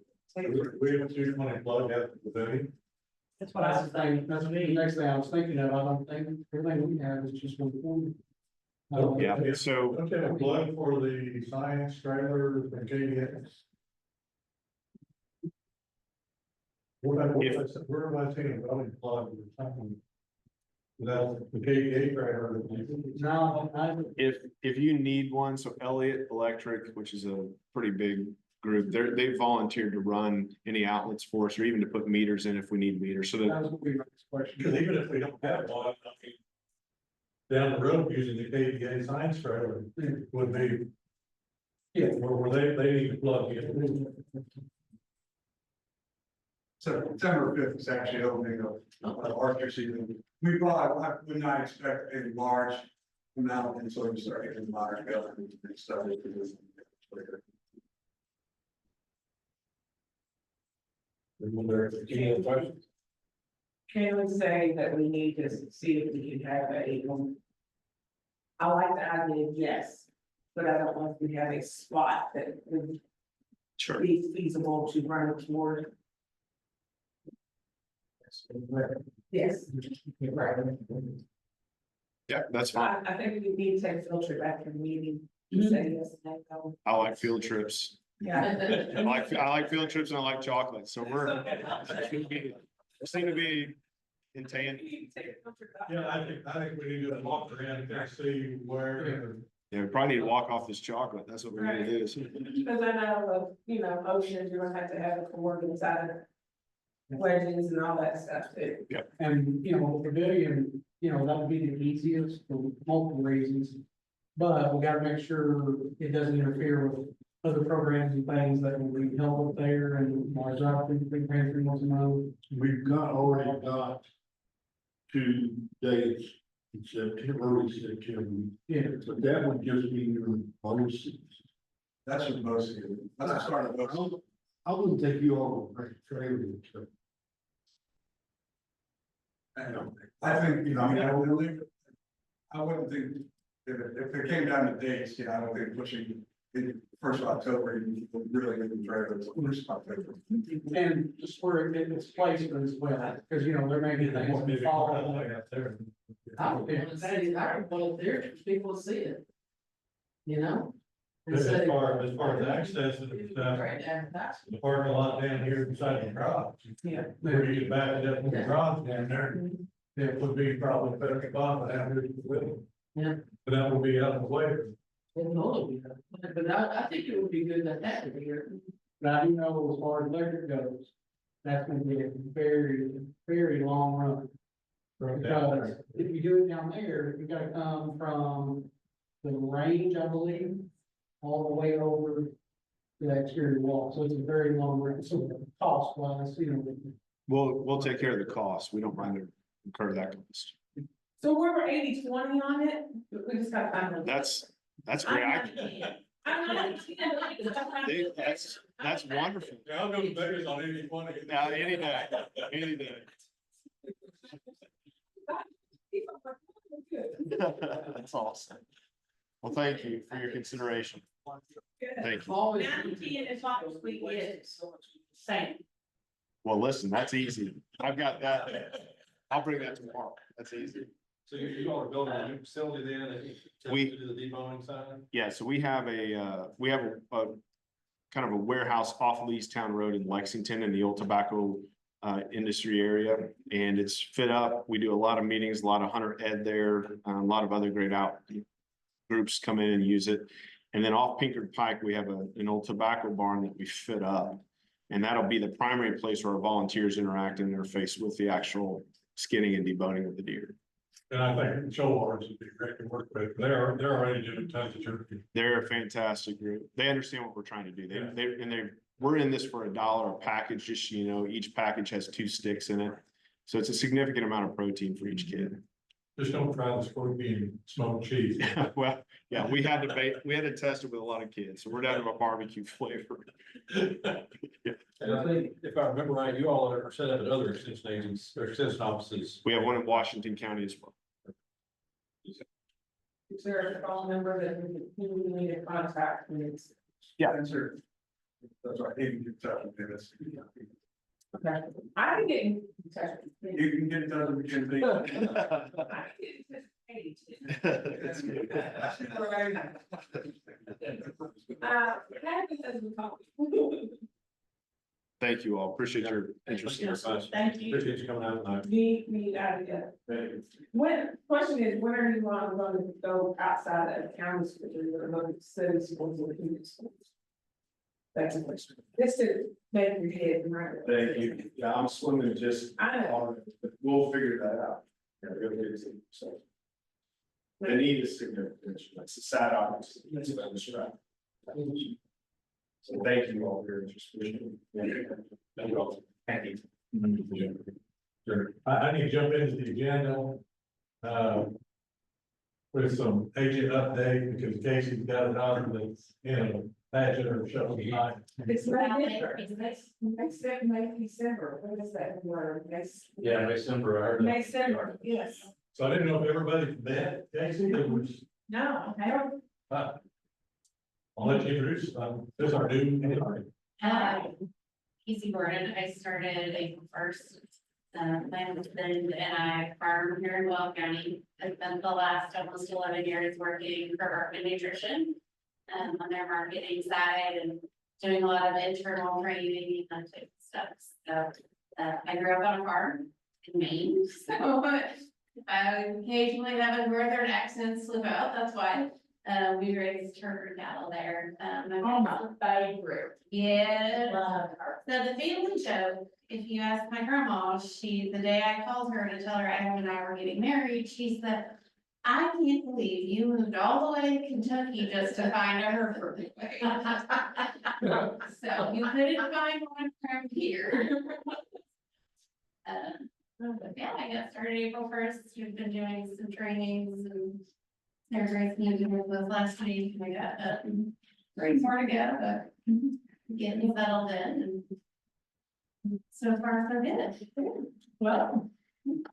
We have to want to plug that with the. That's what I was thinking. That's the next thing I was thinking of, I don't think everything we have is just one form. Yeah, so Okay, a plug for the science trailer and KDX. Where am I seeing, I didn't plug or something? That's the KDA trailer. No, If you need one, so Elliott Electric, which is a pretty big group, they volunteered to run any outlets for us, or even to put meters in if we need meters, so that. that was my next question. Because even if we don't have one, I mean, down the road using the KDA science trailer would be. Yeah, where they need to plug in. September fifth is actually opening of archery season. We probably, I would not expect a large amount until we start getting large buildings and stuff. Any other questions? Can we say that we need to see if we can have a, I like the idea, yes, but I don't know if we have a spot that would Sure. be feasible to run toward. Yes. Right. Yeah, that's fine. I think we need to take a field trip after the meeting, to say yes, and no. I like field trips. Yeah. I like field trips and I like chocolate, so we seem to be in tandem. Yeah, I think we need to walk around and see where. Yeah, we probably need to walk off this chocolate. That's what we need to do. Because I know, oceans, you're gonna have to have a coordinates out of wedges and all that stuff too. And, the pavilion, that would be the easiest for multiple reasons. But we gotta make sure it doesn't interfere with other programs and things that will be held up there and my job, big pantry wants to know. We've already got 2 dates in September, early September, Yeah, but that would just be your bonuses. That's what most of you, that's the start of most. I wouldn't take you all to trailer, so. I think, I wouldn't think, if it came down to dates, I don't think pushing the first of October, you would really get the trailer until first of October. and just where it's placed as well, because, there may be things that fall. I would want to say, I would want there for people to see it. And As say- far as access and stuff, Right, advertise. the parking lot down here beside the garage. Yeah. Where you get back to that little garage down there, it would be probably better to buy it out here with it. Yeah. But that would be out of the way. But I think it would be good to have it here. But I do know as far as electric goes, that's gonna be a very, very long run. Because if you do it down there, you gotta come from the range, I believe, all the way over to the exterior wall, so it's a very long run, so cost wise, We'll take care of the cost. We don't mind to incur that cost. So we're 80-20 on it, we just got to. That's great. That's wonderful. Yeah, I'll go to Vegas on any one. Now, any day, any day. That's awesome. Well, thank you for your consideration. Thank you. Always. 19 is not what we get. Same. Well, listen, that's easy. I've got that. I'll bring that tomorrow. That's easy. So you all are building a new facility then, We- to do the deboning side? Yeah, so we have a kind of a warehouse off of Leestown Road in Lexington in the old tobacco industry area, and it's fit up. We do a lot of meetings, a lot of hunter ed there, a lot of other great groups come in and use it. And then off Pinkard Pike, we have an old tobacco barn that we fit up. And that'll be the primary place where our volunteers interact and interface with the actual skinning and deboning of the deer. And I think show ours would be great to work with. They're already doing tons of turkey. They're a fantastic group. They understand what we're trying to do. We're in this for $1 a package, just so you know, each package has 2 sticks in it. So it's a significant amount of protein for each kid. Just don't try the scorpion smoked cheese. Well, yeah, we had to test it with a lot of kids, so we're down to a barbecue flavor. And I think, if I remember right, you all are set up at other extension agents or extension offices. We have one in Washington County as well. Is there a phone number that we need to contact? Yeah. That's right, you can get in touch with us. Okay, I can get in touch with you. You can get in touch with Jim. I can get in touch with Paige. Happy as we talk. Thank you all. Appreciate your interest in this. Thank you. Appreciate you coming out tonight. Me out of here. Question is, when are you all going to go outside of county schools, you're going to city schools or community schools? That's a question. This is make your head right. Thank you. Yeah, I'm swimming just, I know. we'll figure that out. Yeah, we'll get it, so. The need is significant. It's a sad opportunity. That's what I'm describing. So thank you all for your interest. Thank you all. Thank you. Sure. I need to jump into the agenda. With some agent update because Casey's got it on the, pageant or show tonight. It's right there. Next step, May, December. What is that word? Next. Yeah, December, I heard that. December, yes. So I didn't know if everybody met Casey, it was, No, I don't. I'll let you introduce, this is our new. Hi, Casey Gordon, I started April 1st. My husband and I farm here in Boyle County. I spent the last almost 11 years working for Hartman Nutrition. On their marketing side and doing a lot of internal training and that type of stuff. So I grew up on a farm in Maine, so I occasionally have a northern accent slip out, that's why. We raised Turner cattle there. My favorite. Yeah. So the family joke, if you ask my grandma, the day I called her to tell her Adam and I were getting married, she said, I can't believe you moved all the way to Kentucky just to find a Hereford. So you couldn't find one from here. But yeah, I got started April 1st. We've been doing some trainings and there's racing with last week. We got 3 more to go, but getting settled in. And so far, so good. Well,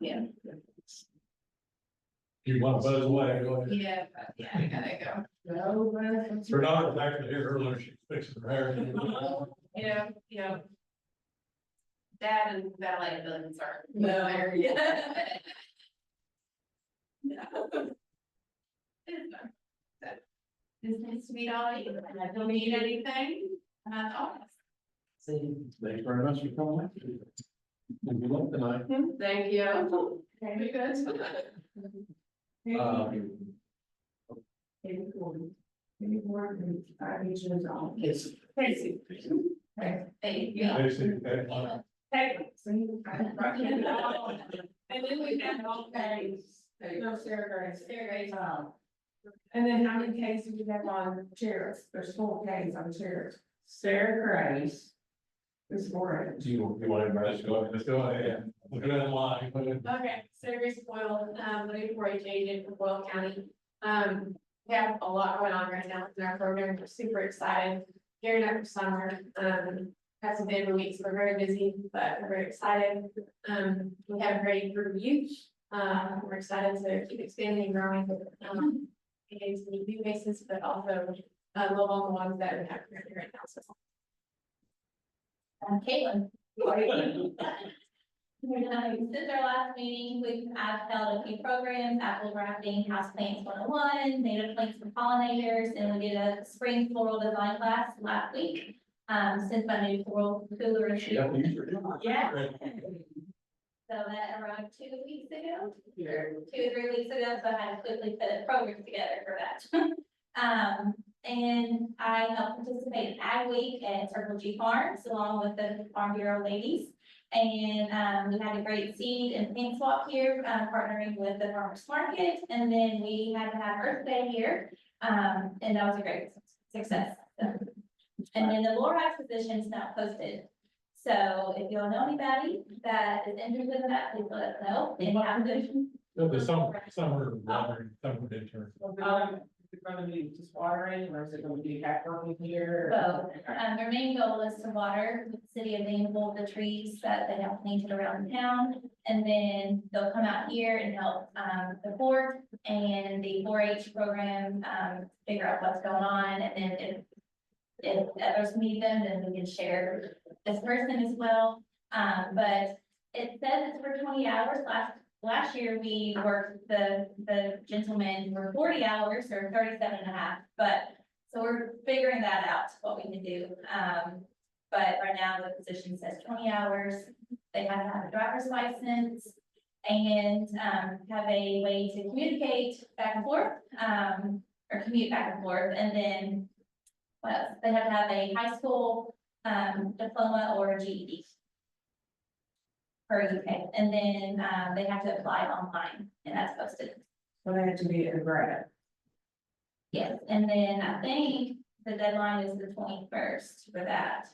yeah. You want to buzz away, go ahead. Yeah, I gotta go. No, Bernard was actually here earlier, she's fixing her hair. Yeah. Dad and ballet buildings are. No. Yeah. It's nice to meet all of you, and if you need anything, always. Thanks very much for coming out. And good luck tonight. Thank you. Very good. Casey. Thank you. Basically, Hey. And then we have all days. No, Sarah Grace. And then how many cases do we have on chairs? There's 4 cases on chairs. Sarah Grace. There's 4. do you want everybody to go, let's go ahead, look at that line, put it. Okay, Sarah Grace Boyle, living 4-H agent for Boyle County. We have a lot going on right now in our program. We're super excited. Gearing up for summer. Had some family weeks, so we're very busy, but we're very excited. We have a great group of youth. We're excited to keep expanding and growing. Against the new basis, but also love on the ones that we have currently right now. So. Caitlin. Since our last meeting, we've held a few programs: apple grafting, house plants 101, native plants for pollinators, and we did a spring floral design class last week. Since my new floral cooler is here. Yeah. So that arrived 2 weeks ago, 2 or 3 weeks ago, so I had to quickly put a program together for that. And I helped participate in Ag Week at Circle G Farms along with the Farm Bureau ladies. And we had a great seed and plant swap here, partnering with the farmers market. And then we had to have Earth Day here, and that was a great success. So. And then the Lori's position is now posted. So if y'all know anybody that is interested in that, please let us know. And have good. The summer, intern. Is it gonna be just watering, or is it gonna be back working here? So, their main goal is to water with the city of Danville, the trees that they have planted around town. And then they'll come out here and help, the board and the 4-H program, figure out what's going on. And then if others need them, then we can share this person as well. But it says it's for 20 hours. Last year, we worked the gentlemen for 40 hours or 37 and a half, but so we're figuring that out, what we can do. but right now the position says 20 hours. They have to have a driver's license and, have a way to communicate back and forth, or commute back and forth, and then what else? They have to have a high school, diploma or a GED. Per UK, and then, they have to apply online, and that's posted. So they have to be a grad. Yes, and then I think the deadline is the 21st for that.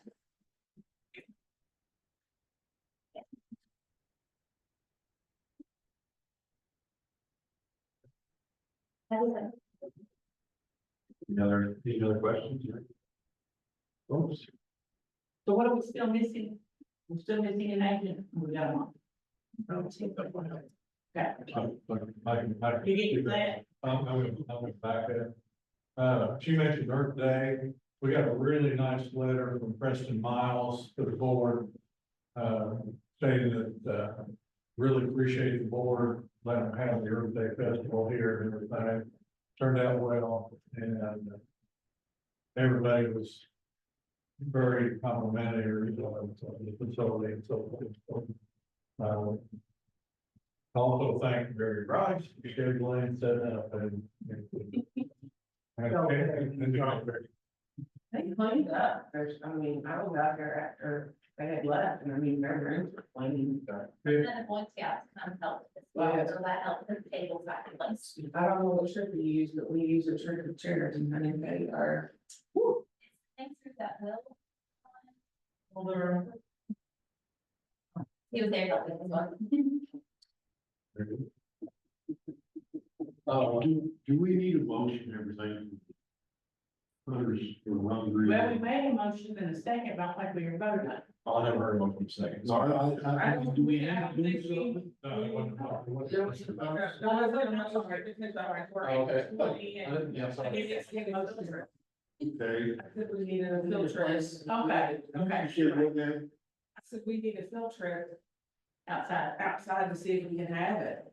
That was it. Any other questions? Oops. So what are we still missing? We're still missing an agent. We got one. Okay. You get that? I'm back there. She mentioned Earth Day. We got a really nice letter from Preston Miles to the board. Stating that, really appreciate the board, let them have the Earth Day Festival here and everything. Turned out well, and everybody was very complimentary of the facility and so forth. Also thank Barry Rice for scheduling, setting up and. They cleaned up, I mean, I was out there after they had left, and I mean, their rooms were clean. Then the Boy Scouts come help as well, so that helps the tables back in place. I don't know what trick we use, but we use a trick of charity, and I mean, they are. Thanks for that, Will. Well, He was there helping as well. Do we need a motion, everything? Others, Well, we made a motion in a second, but I think we were voting. I never heard one from second. Do we have to do something? Okay. I think we needed a field trip. Okay, okay. Sure, well, then, I said we need a field trip outside to see if we can have it.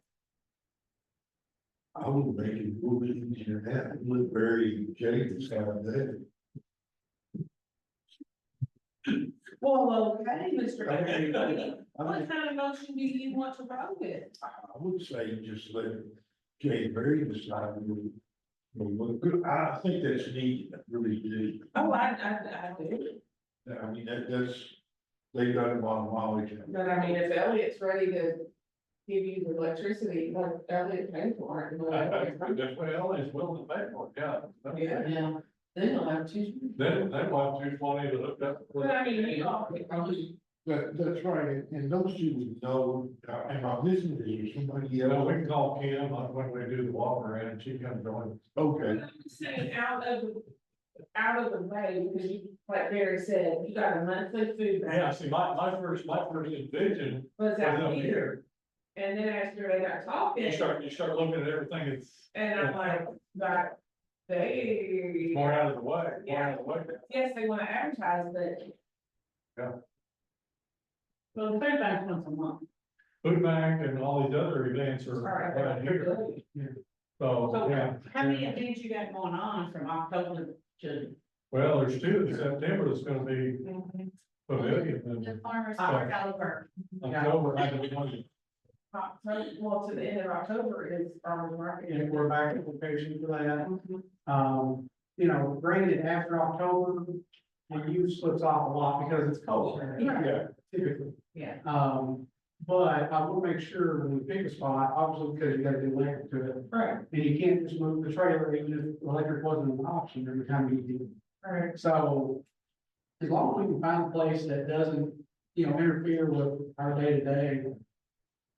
I would make it a little bit easier than that, look very Jacobs out there. Well, okay, Mr. Everybody, what kind of motion do you want to roll with? I would say just let Jay Berry decide. I think that's neat, I really do. Oh, I do, I mean, that's, they've got a lot of knowledge. but I mean, if Elliot's ready to give you the electricity, let Elliot pay for it. Well, it's willing to pay for it, yeah. Yeah, then you'll have two. Then we'll have 220 to look up. But I mean, you all. That's right, and those two would know, am I missing, is there somebody You know, else? we can call Kim, when we do the walk around, and she comes on. Okay, I'm saying out of the way, because you, like Barry said, you got a monthly food Yeah, bank. see, my first envision Was was out up here, here. and then after they got talking, You start looking at everything, it's and I'm like, but they. more out of the way, more out of the way. Yes, they wanna advertise, but. Yeah. Well, the food bank once a month. Food bank and all these other events are Alright, right here. So, yeah. How many events you got going on from October to? Well, there's two in September that's gonna be pavilion The and farmers Yeah. market caliber. October, I don't know. October, well, to the end of October is farmers market. And we're back application for that. You know, granted, after October, the use slips off a lot because it's cold. Yeah. Typically. Yeah. But I will make sure when we pick a spot, obviously, because you gotta do electric to it. Right, And you can't just move the trailer even if electric wasn't an option every time you do. right. So as long as we can find a place that doesn't, you know, interfere with our day to day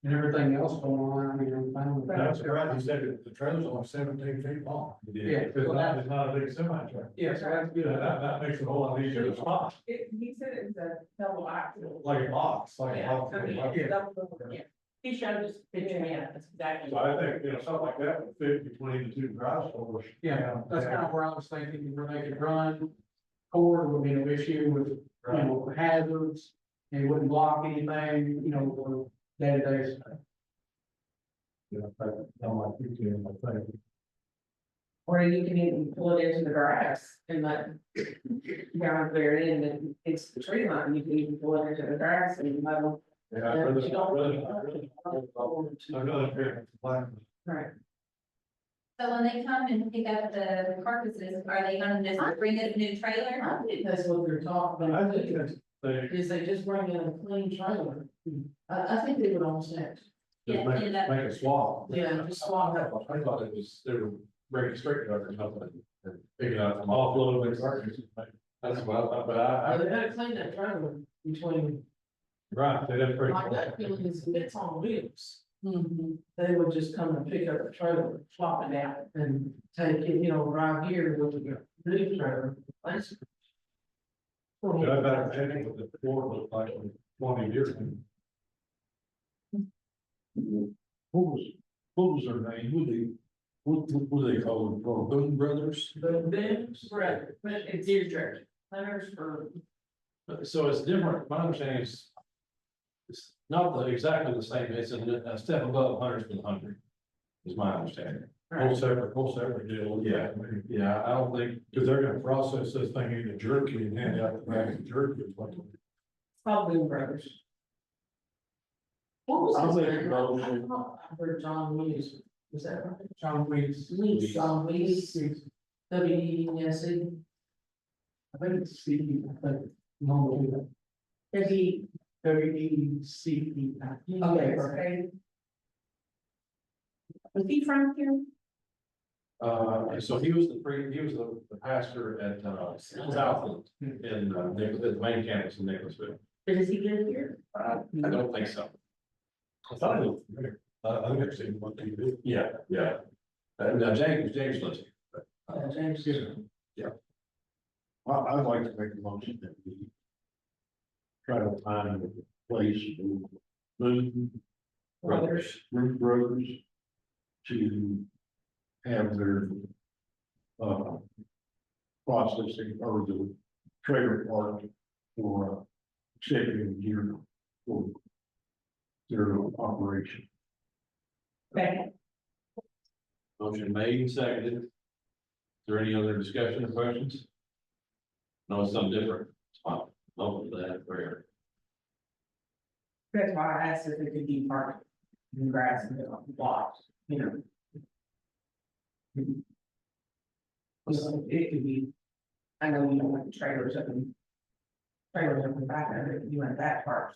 and everything else going on, I mean, I'm fine with that. That's right, he said the trailer's only 17 feet long. Yeah. It's not a big semi trailer. Yeah, so that's good. That makes it a whole lot easier to spot, He said it's a double axle. like a box, like a Yeah, box. I mean, Yeah. double, yeah. He showed us a picture, yeah, that's exactly. So I think, something like that would fit between the two garage doors. Yeah, that's kind of where I was thinking, where they could run. Cord would be no issue with, you know, hazards, and it wouldn't block anything, you know, for day to day stuff. Yeah, I'm like, you can, I think. Or you can even pull it into the grass and let down there in and it's the tree line, you can even pull it into the grass and let them. Yeah, I'd rather, Right. So when they come and pick up the carcasses, are they gonna just bring in a new trailer? I think that's what they're talking I about, think that's, they is they just bring in a clean trailer. I think they would understand. Yeah, just end up- make a swap. Yeah, just swap it. I thought it was, they were breaking straight up or something, and picking up some offload their garbage. That's what I thought, but I, They gotta clean that trailer between, right, they didn't. my gut feeling is it's on wheels. They would just come and pick up the trailer, swap it out and take it, right here with the new trailer. Place it. But I better think what the floor looked like in 20 years. What was their name? What they call them, Boone Brothers? But then, right, but it's your church, letters for, So it's different, my understanding is. It's not exactly the same, it's a step above hundreds with 100. Is my understanding. Whole separate deal. Yeah, yeah, I don't think, because they're gonna process this thing in a jerky and hand out the bag of jerky. probably brothers. What was I'll his make a name? motion. I heard John Weeds, was that right? John Weeds. Weeds, John Weeds, W-E-S-E. I think it's C, I think, normally, WECE. Okay, perfect. Was he from here? So he was the pastor at, Southland in, the main campus in Nicholasville. Does he live here? I don't think so. I thought it was familiar. I think I've seen what they do. Yeah, yeah. Now James lives here. James. I'd like to make a motion that we try to find a place for Boone Root Brothers to have their processing or the trailer park for shipping gear for their operation. Motion made and seconded. Is there any other discussion or questions? No, it's something different. It's fine. Open to that prayer. That's why I asked if it could be parked in grass and blocks, So it could be, I know you don't want the trailers up in. Trailers up in the back of it, you want that part.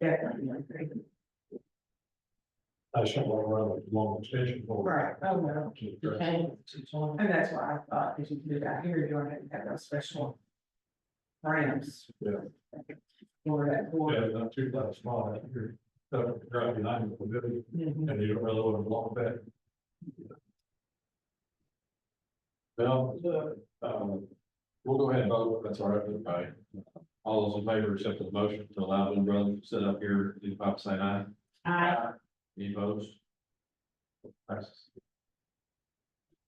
Definitely, great. I shall run a long extension cord. Right, oh, no, you can't, and that's why I thought, if you could do it out here, you're gonna have those special. Ramps. Yeah. Or that board. Yeah, not too that small out here. Drive behind it, Mhm. and you don't really want to block that. Well, we'll go ahead and vote. That's all right with everybody. All those in favor accept the motion to allow Boone Brothers to sit up here, do pop sign aye. Any opposed? Passes.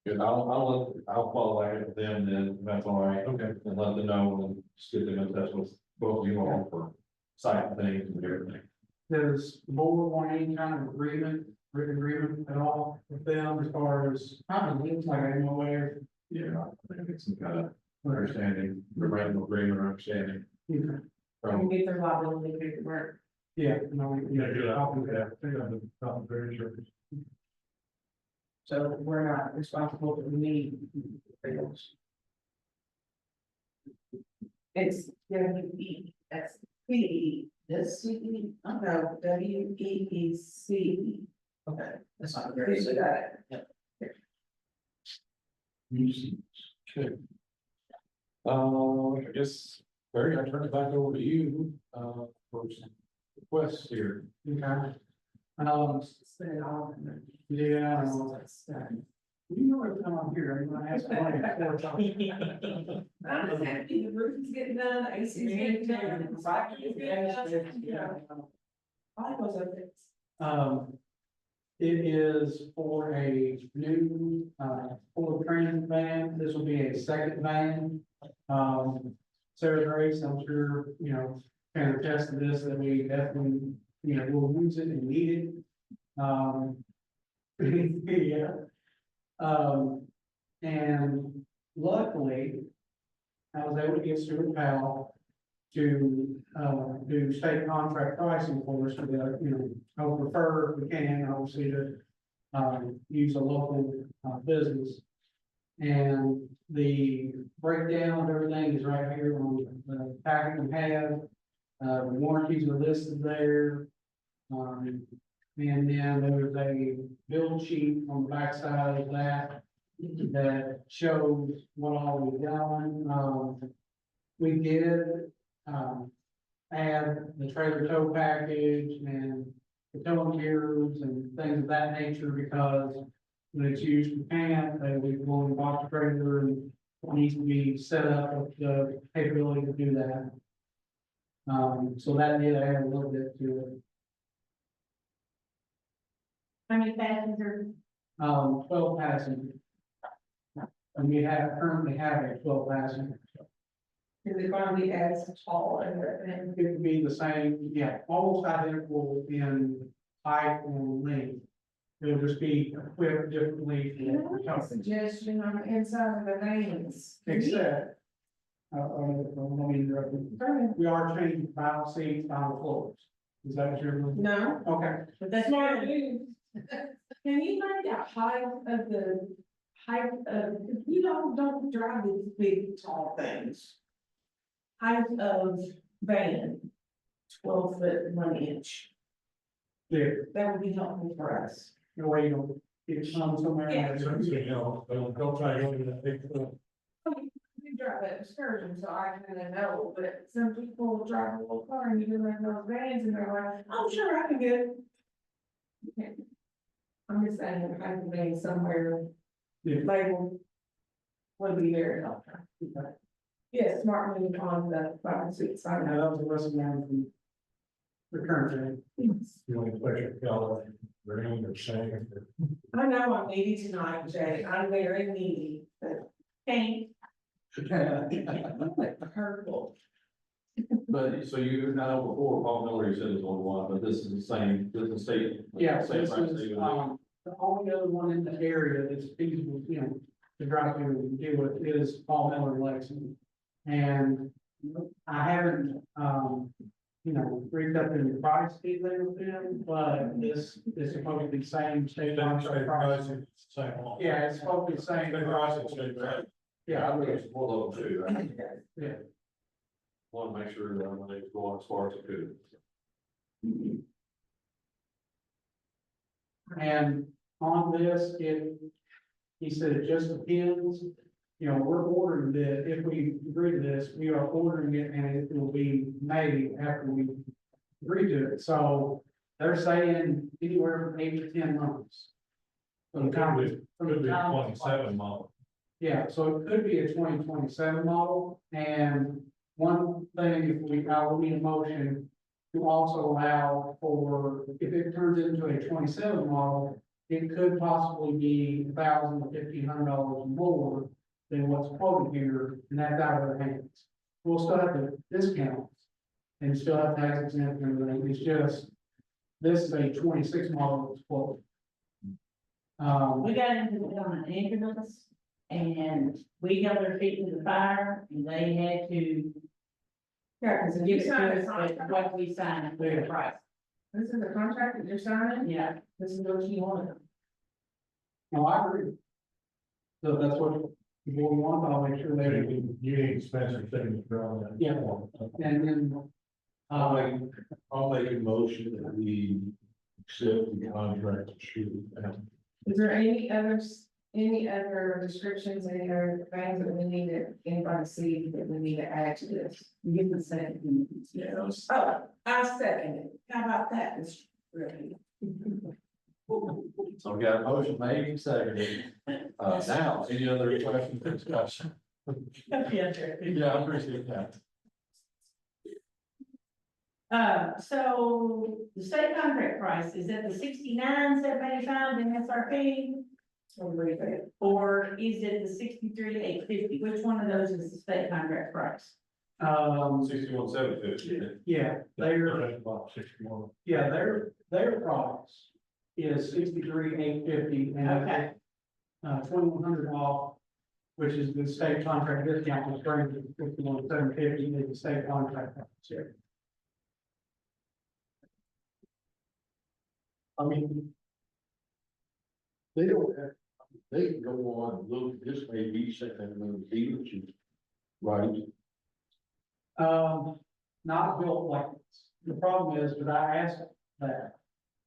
Good, I'll follow that with them then, if that's all right. Okay. And let them know and just get them in touch with both of you all for site things and everything. Does the board want any kind of agreement, written agreement at all with them as far as, probably looks like I'm aware. Yeah, I think it's some kind of understanding, memorandum of agreement or understanding. From, Get their liability paperwork. Yeah, no, Yeah, good. I'll do that. I think I'm very sure. So we're not responsible for the need. It's W-E-S-P, this C-E, oh no, W-E-E-C. Okay, that's not very good at it. okay. I guess, Barry, I turn it back over to you, for some requests here. Okay. Spend it all. Yeah. You know what I'm here, I'm gonna ask. I'm just happy the roof is getting done, AC is getting done. the socket is getting done. I was up there. It is for a new, Ford Transit van, this will be a second van. Sarah Grace, I'm sure, can attest to this, that we definitely, will use it and need it. Yeah. And luckily, I was able to get Stuart Powell to, do state contract pricing for us for the, I would prefer, if we can, obviously, to, use a local, business. And the breakdown of everything is right here on the packet we have. The warranties are listed there. And then there's a build sheet on the backside of that that shows what all we've done. We did, add the trailer tow package and the towing gears and things of that nature because when it's used for camp, we go in box trailer and it needs to be set up with the capability to do that. So that did add a little bit to it. How many passengers? 12 passengers. And we currently have a 12 passenger. Is it gonna be as tall and everything? It would be the same, yeah, almost identical in height and length. It'll just be equipped differently. Suggestion on the inside of the vans. Except, let me interrupt you. We are changing final seats, final floors. Is that what you're? No, Okay, but that's smart news. Can you find the height of, you don't drive these big tall things. Height of van, 12 foot 1 inch. yeah, That would be helpful for us. the way you get it from somewhere. Yeah. So, don't try to go to that big foot. We drive an excursion, so I kind of know, but some people drive a little car and you do like those vans and they're like, I'm sure I can get it. Okay. I'm just saying, I can be somewhere Yeah. labeled. Would be very helpful. Yeah, smart move on the bottom seats. I Yeah, know. that was a lesson learned from the current day. You want to play your color, green or sand. I know I'm needy tonight, Jay. I'm very needy, but thank purple. But, so you know, before, Paul Miller, you said it was only one, but this is the same, this is state. Yeah, same this price is, they would the only other one in the area that's feasible, to drive through and deal with is Paul Miller and Lexington. And I haven't, reached up in the price either with them, but this is supposed to be same state. Same price. price, same. Yeah, it's supposed to be same. Same price, same price. Yeah, I'd rather support level two. Yeah. Want to make sure that when they go on as far as it could. And on this, he said it just depends, we're ordering this, if we agree to this, we are ordering it and it will be made after we agree to it. So they're saying anywhere from 8 to 10 months. From the time- from the Could be time- 27 model. Yeah, so it could be a 2027 model, and one thing, I will need a motion to also allow for, if it turns into a 27 model, it could possibly be $1,000 to $1,500 more than what's quoted here, and that's out of their hands. We'll still have to discount and still have tax exempt and everything, it's just, this is a 26 model that's quoted. We got into it on an ambulance and we held our feet to the fire and they had to Yeah, because give you it to signed a us at contract. what we signed for the price. This is the contract that you're signing? Yeah. This is what you want. No, I agree. So that's what the board wants, I'll make sure they, You need Spencer signature on that. Yeah. and then, I'll make a motion that we accept the contract to shoot. Is there any other descriptions, any other things that we need to, anybody see that we need to add to this? Give the second. Yes. Oh, I second it. How about that, Mr. Ricky? So we got a motion made and seconded. Now, any other questions or discussion? Yeah, sure. Yeah, I appreciate that. So the state contract price, is that the 69,785 in SRP? Or is it the 63,850? Which one of those is the state contract price? 61,750. yeah, their About 61. price is 63,850 and Okay. 2,100 off which is the state contract discount, which brings it to 51,750 is the state contract. Share. I mean. They don't have, they can go on, and look, this may be second in the dealership, right? Not built like this. The problem is, that I asked that,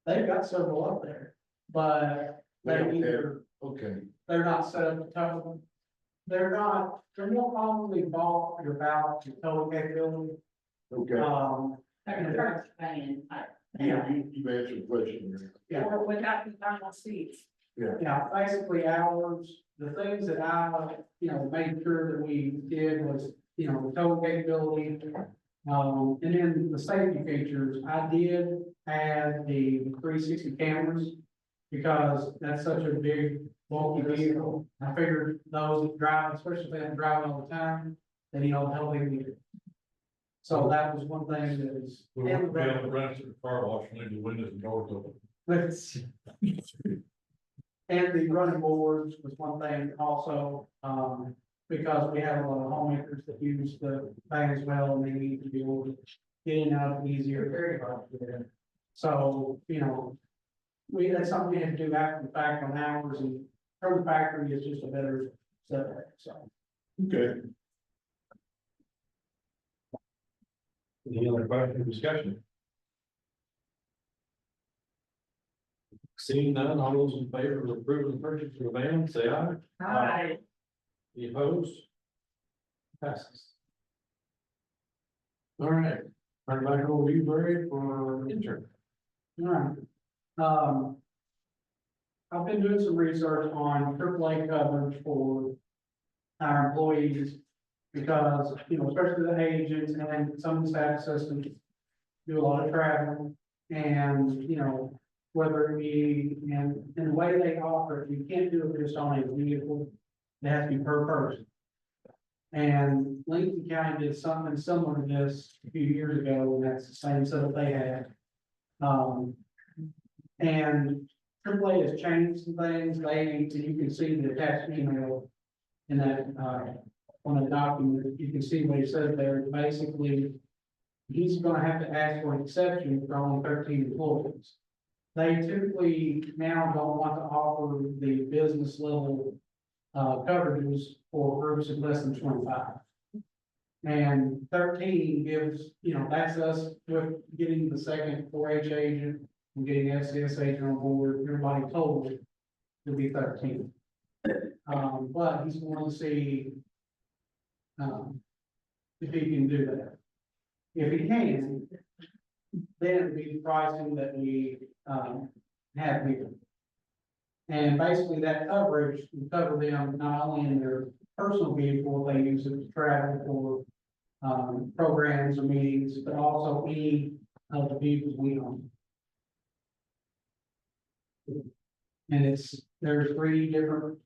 they've got several up there, but They they don't either, Okay, they're not set up to tow them. They're more commonly bought your valve, your towing capability. okay. Yeah. You've answered the question. Yeah. Or without the final seats. Yeah, basically ours, the things that I, made sure that we did was, the tow capability. And then the safety features, I did add the 360 cameras. Because that's such a big bulky vehicle, I figured those that drive, especially if they don't drive all the time, then help them. So that was one thing that is. We won't be able to run it through the car wash, leave the windows and doors open. And the running boards was one thing also, because we have a lot of homemakers that use the van as well, and they need to be able to get in and out easier. Very hard to get in. So, that's something we had to do after the fact on ours, and from the factory is just a better setup, so. Okay. Any other question or discussion? Seeing none, all those in favor of approving the purchase of the van, say aye. Aye. Any opposed? Passes. All right, turn it back over to you, Barry, for intern. All right. I've been doing some research on AAA coverage for our employees. Because, especially the agents and some of the staff assistants do a lot of travel. And, whether it be, and the way they offer it, you can't do it just on a vehicle. It has to be per person. And Lincoln County did something similar to this a few years ago, and that's the same setup they had. And AAA has changed some things, you can see the attached email in that, on a document, you can see what he says there, basically, he's gonna have to ask for an exception for only 13 employees. They typically now don't want to offer the business level, coverages for groups of less than 25. And 13 gives, that's us with getting the second 4-H agent, and getting FCS agent on board, everybody total will be 13. But he's going to see, if he can do that. If he can, then it would be the pricing that we, have here. And basically that coverage will cover them not only in their personal vehicle, they use it to travel for, programs or meetings, but also any of the vehicles we own. And there's 3 different,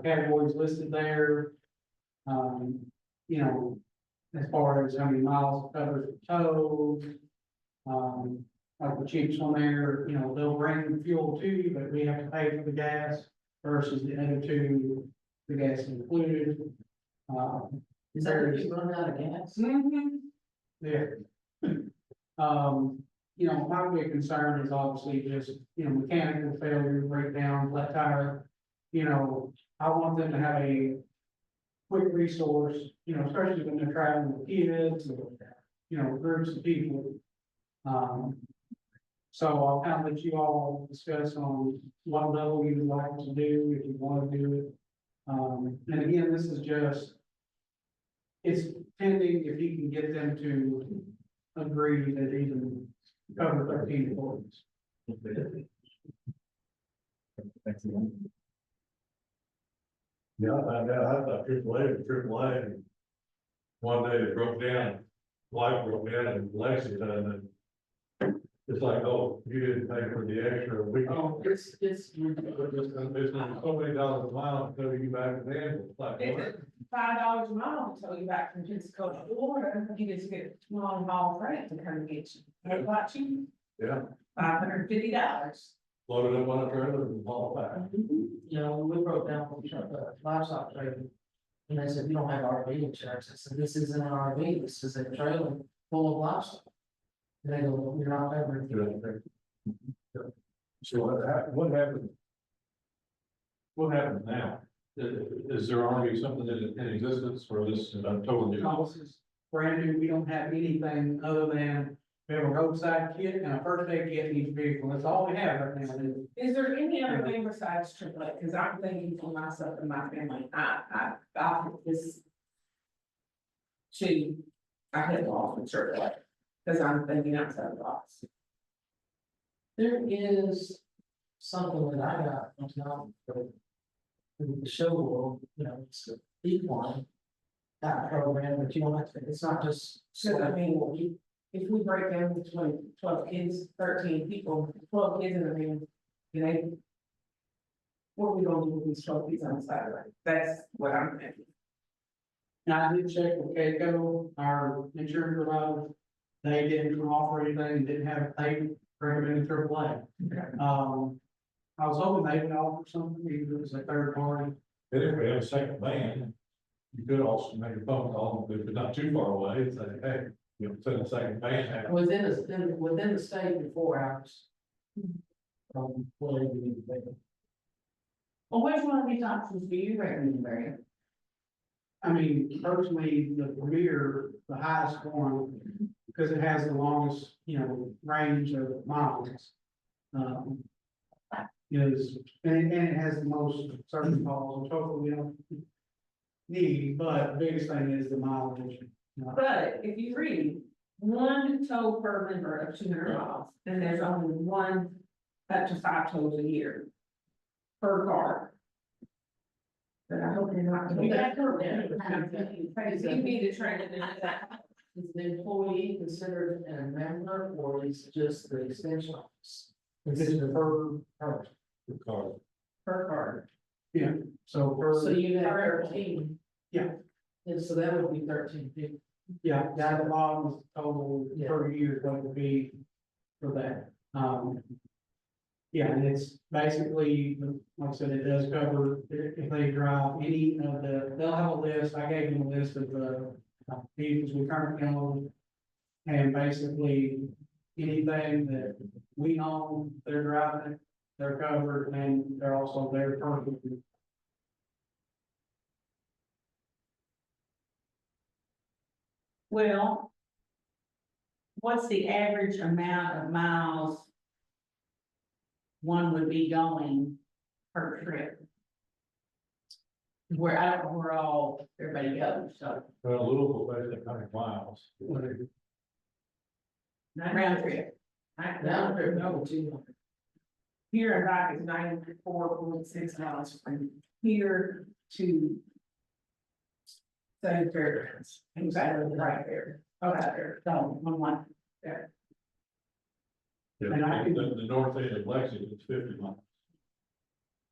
categories listed there. As far as how many miles it covers the tow. Like the cheapest one there, they'll bring fuel to you, but we have to pay for the gas versus the other 2, the gas is included. Is that if you run out of gas? Yeah. My big concern is obviously just, mechanical failure, breakdown, flat tire. I want them to have a quick resource, especially when they're traveling with kids or, groups of people. So I'll kind of let you all discuss on what level you would like to do, if you want to do it. And again, this is just, it's pending if you can get them to agree that even cover 13 employees. Yeah, I thought AAA. One day it broke down, life broke down in Lexington, and it's like, oh, you didn't pay for the extra week. Oh, it's. It's so many dollars a mile until you back then, it's like, what? $5 a mile to tow you back from Pensacola, Florida, you just get a long haul freight to come get you. That's what cheap, Yeah, $550. loaded up on a trailer and haul back. We broke down from livestock trading. And they said, you don't have RV insurance. I said, this isn't an RV, this is a trailer full of livestock. And they go, well, you're not covered. So what happened? What happens now? Is there already something in existence for this, totally new? This is brand new, we don't have anything other than, we have a roadside kit and a first aid kit in each vehicle, that's all we have right now. Is there any other thing besides AAA? Cause I'm thinking for myself and my family, I put this. I had to off with AAA, cause I'm thinking outside the box. There is something that I got from town for the show world, you know, it's a equine. That program, but you don't have to, it's not just. So I mean, if we break down between 12 kids, 13 people, 12 kids in the van, you know. What are we gonna do with these 12 kids on Saturday? That's what I'm thinking. And I did check with Keiko, our insurance provider, they didn't offer anything, didn't have, they recommended AAA. I was hoping they would offer something, even if it was a third party. And if we have a second band, you could also make a phone call, if it's not too far away, and say, hey, you know, send a second band. Within the state in 4 hours. Whatever you need to do. Well, which one of these options do you recommend, Barry? I mean, personally, the Premier, the highest one, because it has the longest, you know, range of miles. Is, and it has the most service calls, which hopefully we don't need, but the biggest thing is the mileage. But if you read, one tow per member of 200 miles, and there's only one up to 5 tows a year. Per car. But I hope you're not. We got You need to try to do that. Is the employee considered a member or is it just the extension office? If it's per, Because Per car. yeah, so So per, you have 13. Yeah. And so that would be 13 people. yeah, that allows total Yeah. per year, what would be for that. Yeah, and it's basically, like I said, it does cover, if they drive any of they'll have a list, I gave them a list of the vehicles we currently own. And basically, anything that we own, they're driving, they're covered, and they're also there perfectly. Well, what's the average amount of miles one would be going per trip? Where I don't know where all everybody goes, so well, Louisville, basically 100 miles. round trip. Now, they're no 200. Here and back is 94.6 miles from here to. Say Fairgrounds, exactly right there, okay, there, So, one. Yeah, And I can- the north end of Lexington is 50 miles.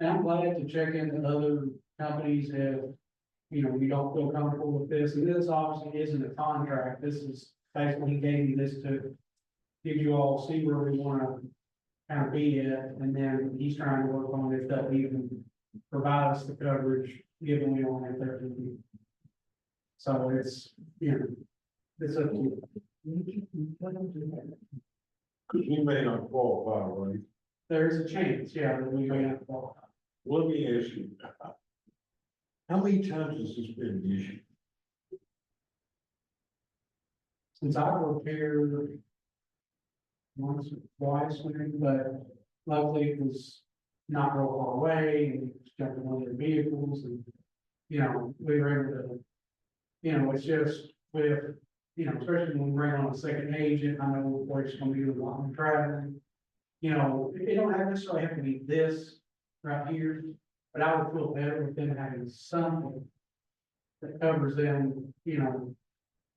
And I'm glad to check into other companies if, you know, you don't feel comfortable with this, and this obviously isn't a contract, this is basically he gave me this to. Give you all, see where we wanna kind of be at, and then he's trying to work on if they'll even provide us the coverage, given we only have 13 people. So it's, you know, it's up to you. You may not qualify, right? There's a chance, yeah, that we may not qualify. Let me ask you, how many times has this been issued? Since I worked here. Once or twice, maybe, but luckily it was not real far away, and we just jumped in one of their vehicles, and, you know, we were able to. You know, it's just with, you know, especially when we bring on a second agent, I know where it's gonna be a lot of traveling. You know, it don't have necessarily have to be this right here, but I would feel better with them having something. That covers them, you know,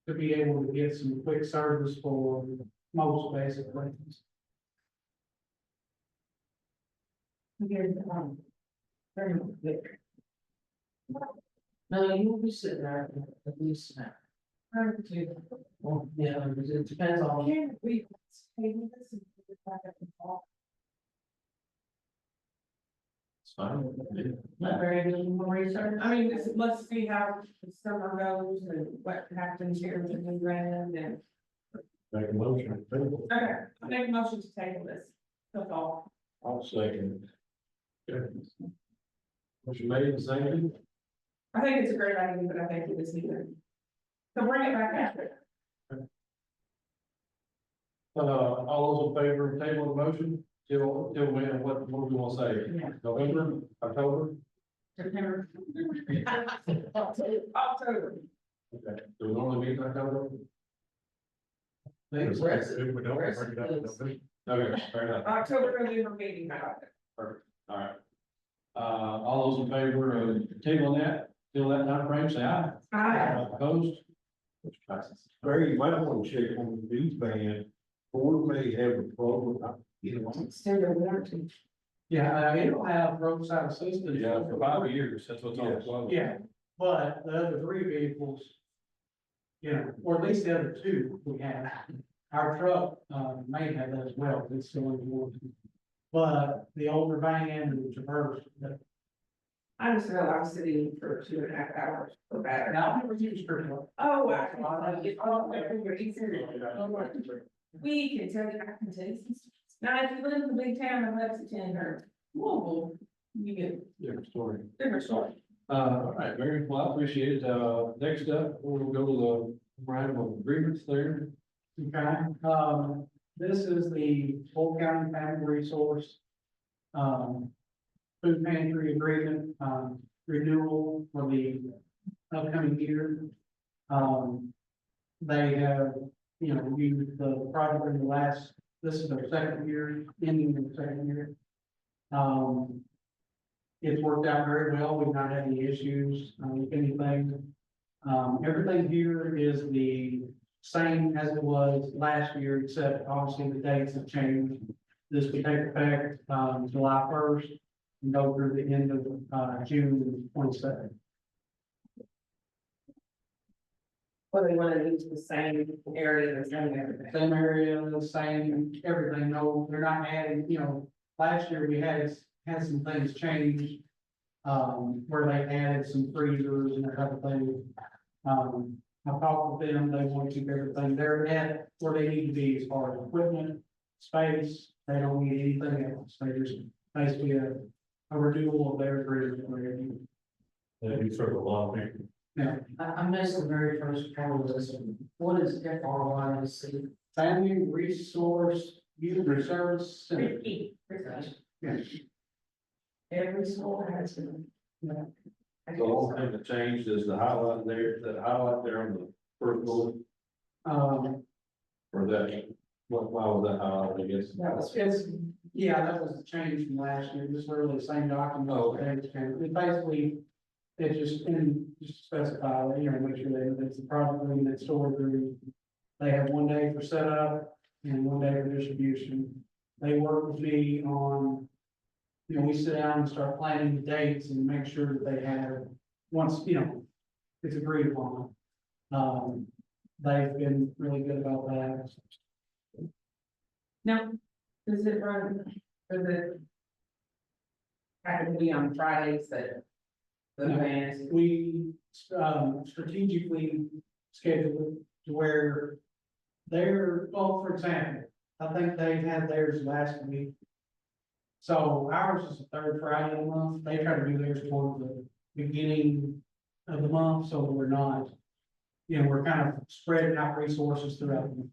to be able to get some quick service for most basic things. Here's, very quick. No, you will be sitting there at least now. Well, yeah, it depends on. Fine. Not very good more research. I mean, let's see how the summer goes and what happens here with the new grant and. Make a motion. Okay, I make a motion to table this. That's all. I'll second. Motion made and seconded. I think it's a great idea, but I think it is needed. So bring it back after. All those in favor of table the motion, till when, what do we want to say? Yeah. November, October? September. October. Okay, do we normally meet in October? If we don't, bring it up. Okay, fair enough. October, November meeting. Perfect, all right. All those in favor of tabling that, till that time frame, say aye. Aye. Opposed? Which passes. Barry, you might want to check on the beach ban, or may have a problem, you know. Extend your warranty. Yeah, it'll have roadside assistance. Yeah, for 5 years, that's what's on the Yes. quote. Yeah, but the other three vehicles, you know, or at least the other two we have. Our truck, may have that as well, it's still in the warranty. But the older van and the Traverse, I just feel I'm sitting for 2.5 hours for battery. now I've never used pretty well. Oh, I can tell you, I can tell you. Now, if you live in a big town in Lexington or Louisville, you get Different story. different story. All right, very well, I appreciate it. Next up, we'll go to the round of agreements there. Okay, this is the Boyle County Family Resource. Food pantry agreement, renewal for the upcoming year. They have, you know, used the project in the last, this is their second year, ending their second year. It's worked out very well, we've not had any issues, if anything. Everything here is the same as it was last year, except obviously the dates have changed. This will take effect, July 1st and go through the end of, June 22nd. Well, they want to use the same area, the same everything. Same area, the same, everything, no, they're not adding, you know, last year we had some things change. Where they added some freezers and that type of thing. I talked with them, they want to keep everything, they're at where they need to be as far as equipment, space, they don't need anything else, they just basically a renewal of their agreement. That you serve a lot of people. Now, I missed the very first part of this one. What is FRYC? Family Resource Youth Service Center. Yeah. Every school has them. Yeah. The only thing that changed is the highlight there, that highlight there on the first bullet, or that, why was that highlighted, I guess? That was, it's, yeah, that was a change from last year, just literally the same document. Oh, It basically, it just specify, you know, make sure that it's the product room that's stored room. They have 1 day for setup and 1 day for distribution. They work with me on, you know, we sit down and start planning the dates and make sure that they have, once, you know, it's agreed upon. They've been really good about that. Now, does it run, does it happen to be on Fridays that the bands? We, strategically scheduled it to where they're, well, for example, I think they've had theirs last week. So ours is the third Friday of the month, they try to do theirs toward the beginning of the month, so we're not, you know, we're kind of spreading out resources throughout the month.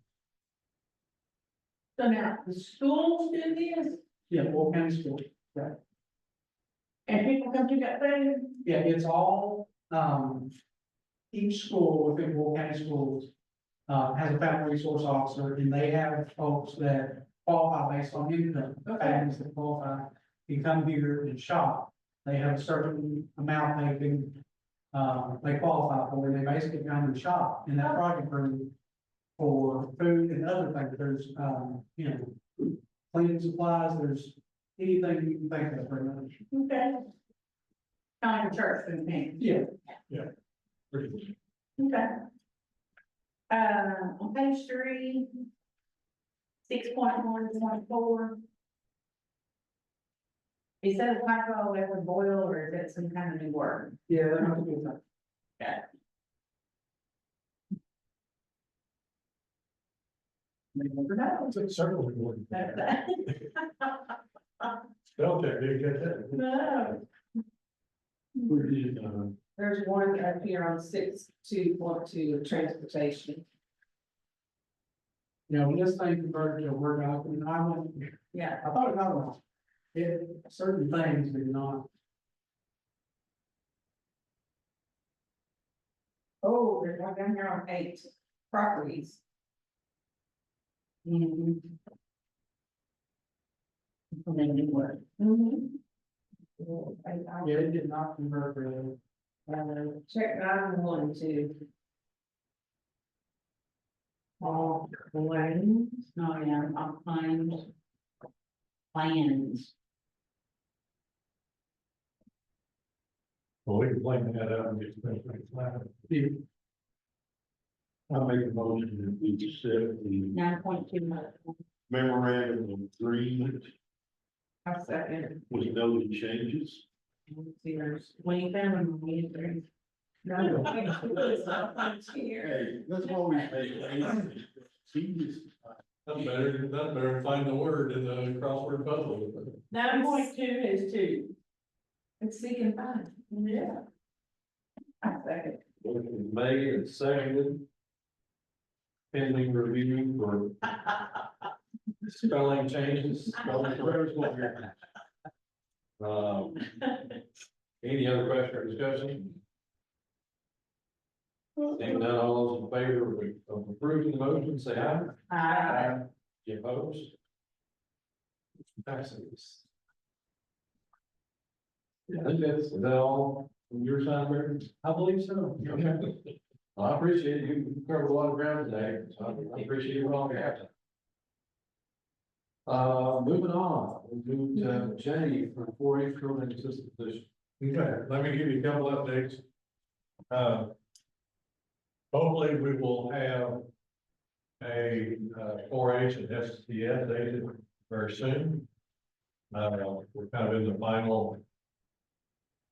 So now, the schools do this, Yeah, Boyle County School, and people come to that thing, yeah, it's all, each school within Boyle County Schools has a family resource officer, and they have folks that qualify based on income. Families that qualify can come here and shop. They have a certain amount they can, they qualify for, and they basically come and shop in that project room for food and other things. There's, you know, cleaning supplies, there's anything you can think of pretty much. okay? Kind of church and things. Yeah. Pretty Okay. On page 3. 6.1.4. Is that a typo like with Boyle or is that some kind of new word? Yeah, that might be enough. Never know. It's a circle. board. No. Don't take big, get that. There's one up here on 6.2.2 transportation. You know, when this thing converted to a Word document, I went, Yeah. I thought about it. It, certain things did not. Oh, there's one down here on 8 properties. Mm-hmm. New word. Mm-hmm. Yeah, it did not convert really. Check 9-1 too. All plans, no, yeah, on plans. Plans. Well, we can plan that out and get things like that. I'll make a motion that we accept the 9.2. memorandum of agreement I'll second. with noted changes. When you found them, we agree. No, it's not here. Hey, that's what we make. That's better than find the word in the crossword puzzle. 9.2 is 2. It's seek and find. Yeah. I second. Motion made and seconded. Pending review for spelling changes, spelling errors, what you're. Any other question or discussion? Seeing none, all those in favor of approving the motion, say aye. You opposed? Passes. I think is that all from your side, Barry? I believe so. Okay. Well, I appreciate you. You covered a lot of ground today, so I appreciate you all your time. Moving on, we move to Jay for 4-H program assistant position. Okay, let me give you a couple updates. Hopefully we will have a 4-H and STS dated very soon. We're kind of in the final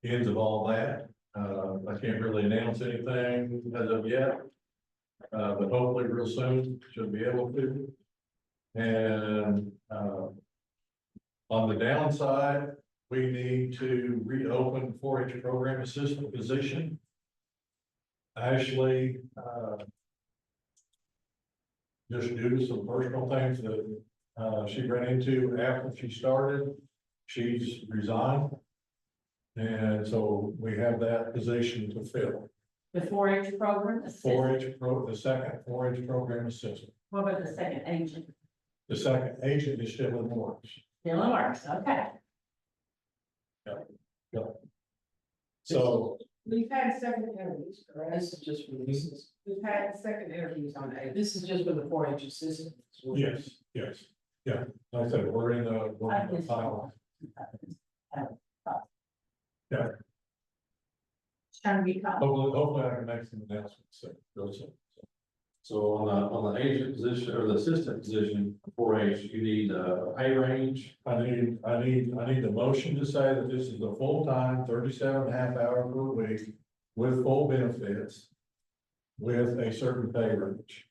ends of all that. I can't really announce anything as of yet. But hopefully real soon should be able to. And, on the downside, we need to reopen 4-H program assistant position. Ashley, just due to some personal things that, she ran into after she started, she's resigned. And so we have that position to fill. The 4-H program. assistant. 4-H the second 4-H program assistant. What about the second agent? The second agent is still in the works. Still in works, okay. So, We've had second interviews, correct? This is just for this. We've had second interviews on 8. This is just for the 4-H assistant. yes, yeah, like I said, we're in the final. Trying to be calm. Hopefully I can make some announcements, so, real soon. So on the agent position or the assistant position, 4-H, you need a pay range. I need the motion to say that this is a full-time, 37.5 hours per week with full benefits. With a certain pay range.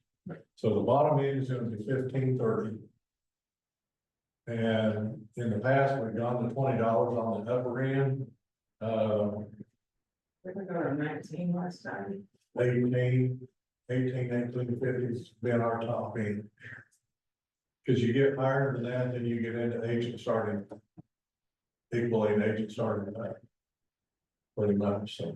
So the bottom end is gonna be $15.30. And in the past, we've gone to $20 on the upper end. We're gonna go to 19 last time. 1850's been our top end. Cause you get higher than that, then you get into agent starting. Equaling agent starting pay. Pretty much, so.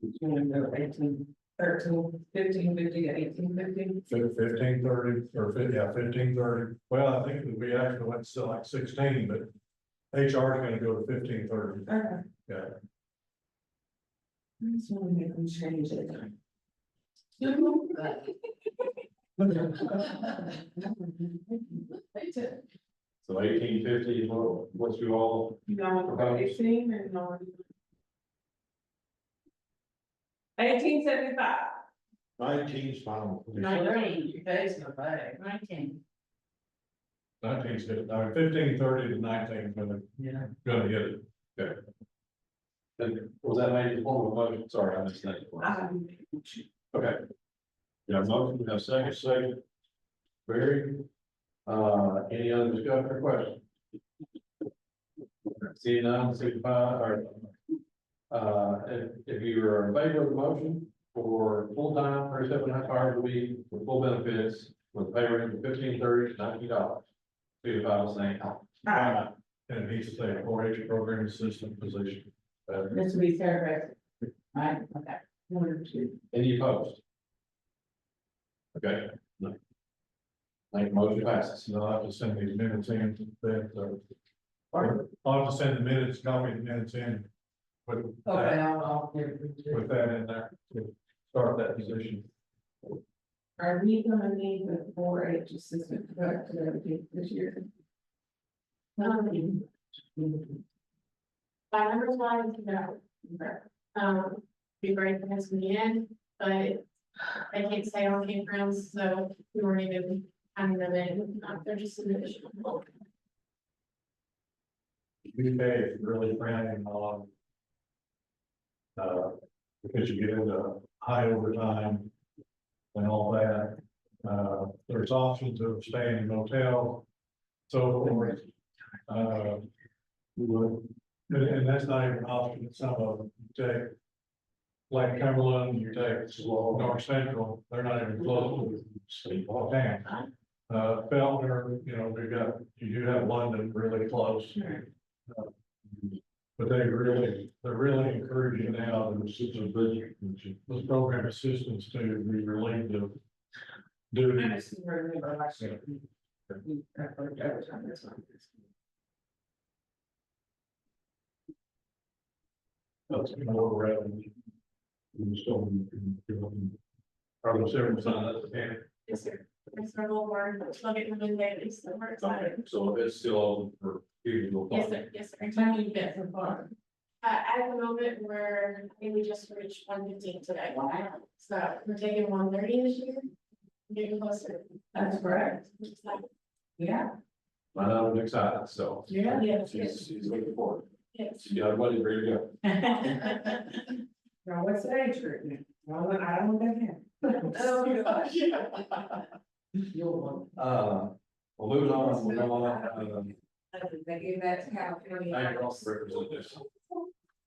It's gonna go 18, 13, 15, 50 to 1850. 1530 or 1530. Well, I think we actually went to like 16, but HR is gonna go to 1530. Okay. Yeah. I just wanna make them change it. So 1850 is what you all. You know, 18 and no. 1875. 19's fine. 19, you guys know that. 19. 19's good, 15, 30 to 19 gonna hit it. And was that made in form of a motion? Sorry, I missed that. Okay. We have a motion, we have a second. Barry. Any other discussion or question? See none, signify, or, if you are in favor of the motion for full-time, 37.5 hours a week, with full benefits, with pay rate of $15.30 to $19. Signify by saying aye. And he's a 4-H program assistant position. This will be Sarah, right? Okay. 1 or 2. Any opposed? Okay. No. Make motion passes. So I'll have to send these minutes in, that, I'll have to send the minutes, copy the minutes in with Okay, that, I'll give it to you. with that in there to start that position. Are we gonna need the 4-H assistant productive this year? By numbers wise, no. Be great for us in the end, but I can't say on campgrounds, so we weren't even having them in, they're just an additional. UK is really frowning on. Because you get into high overtime and all that. There's options of staying in motel, so forth. And that's not even an option, some of them you take. Like Cumberland, you take North Central, they're not even close to town. Feltner, you know, you do have London really close. But they're really encouraging now those program assistants to be relieved of duty. I just remember last year. That's more revenue. Are the several signs that's the Yes, sir. It's our little word, look at them in daily, so we're excited. So it's still open for people to Yes, apply. sir, yes, sir. How many you get so far? At the moment, I think we just reached 115 today. Wow. So we're taking 130 this year. Getting closer. That's correct. Yeah. I know, I'm excited, so. Yeah. Yes, She's looking forward. yes. She got everybody ready to go. Now, what's the age group now? I don't know that. Oh, gosh. Well, moving on, we're on, They give that to California. agricultural representatives.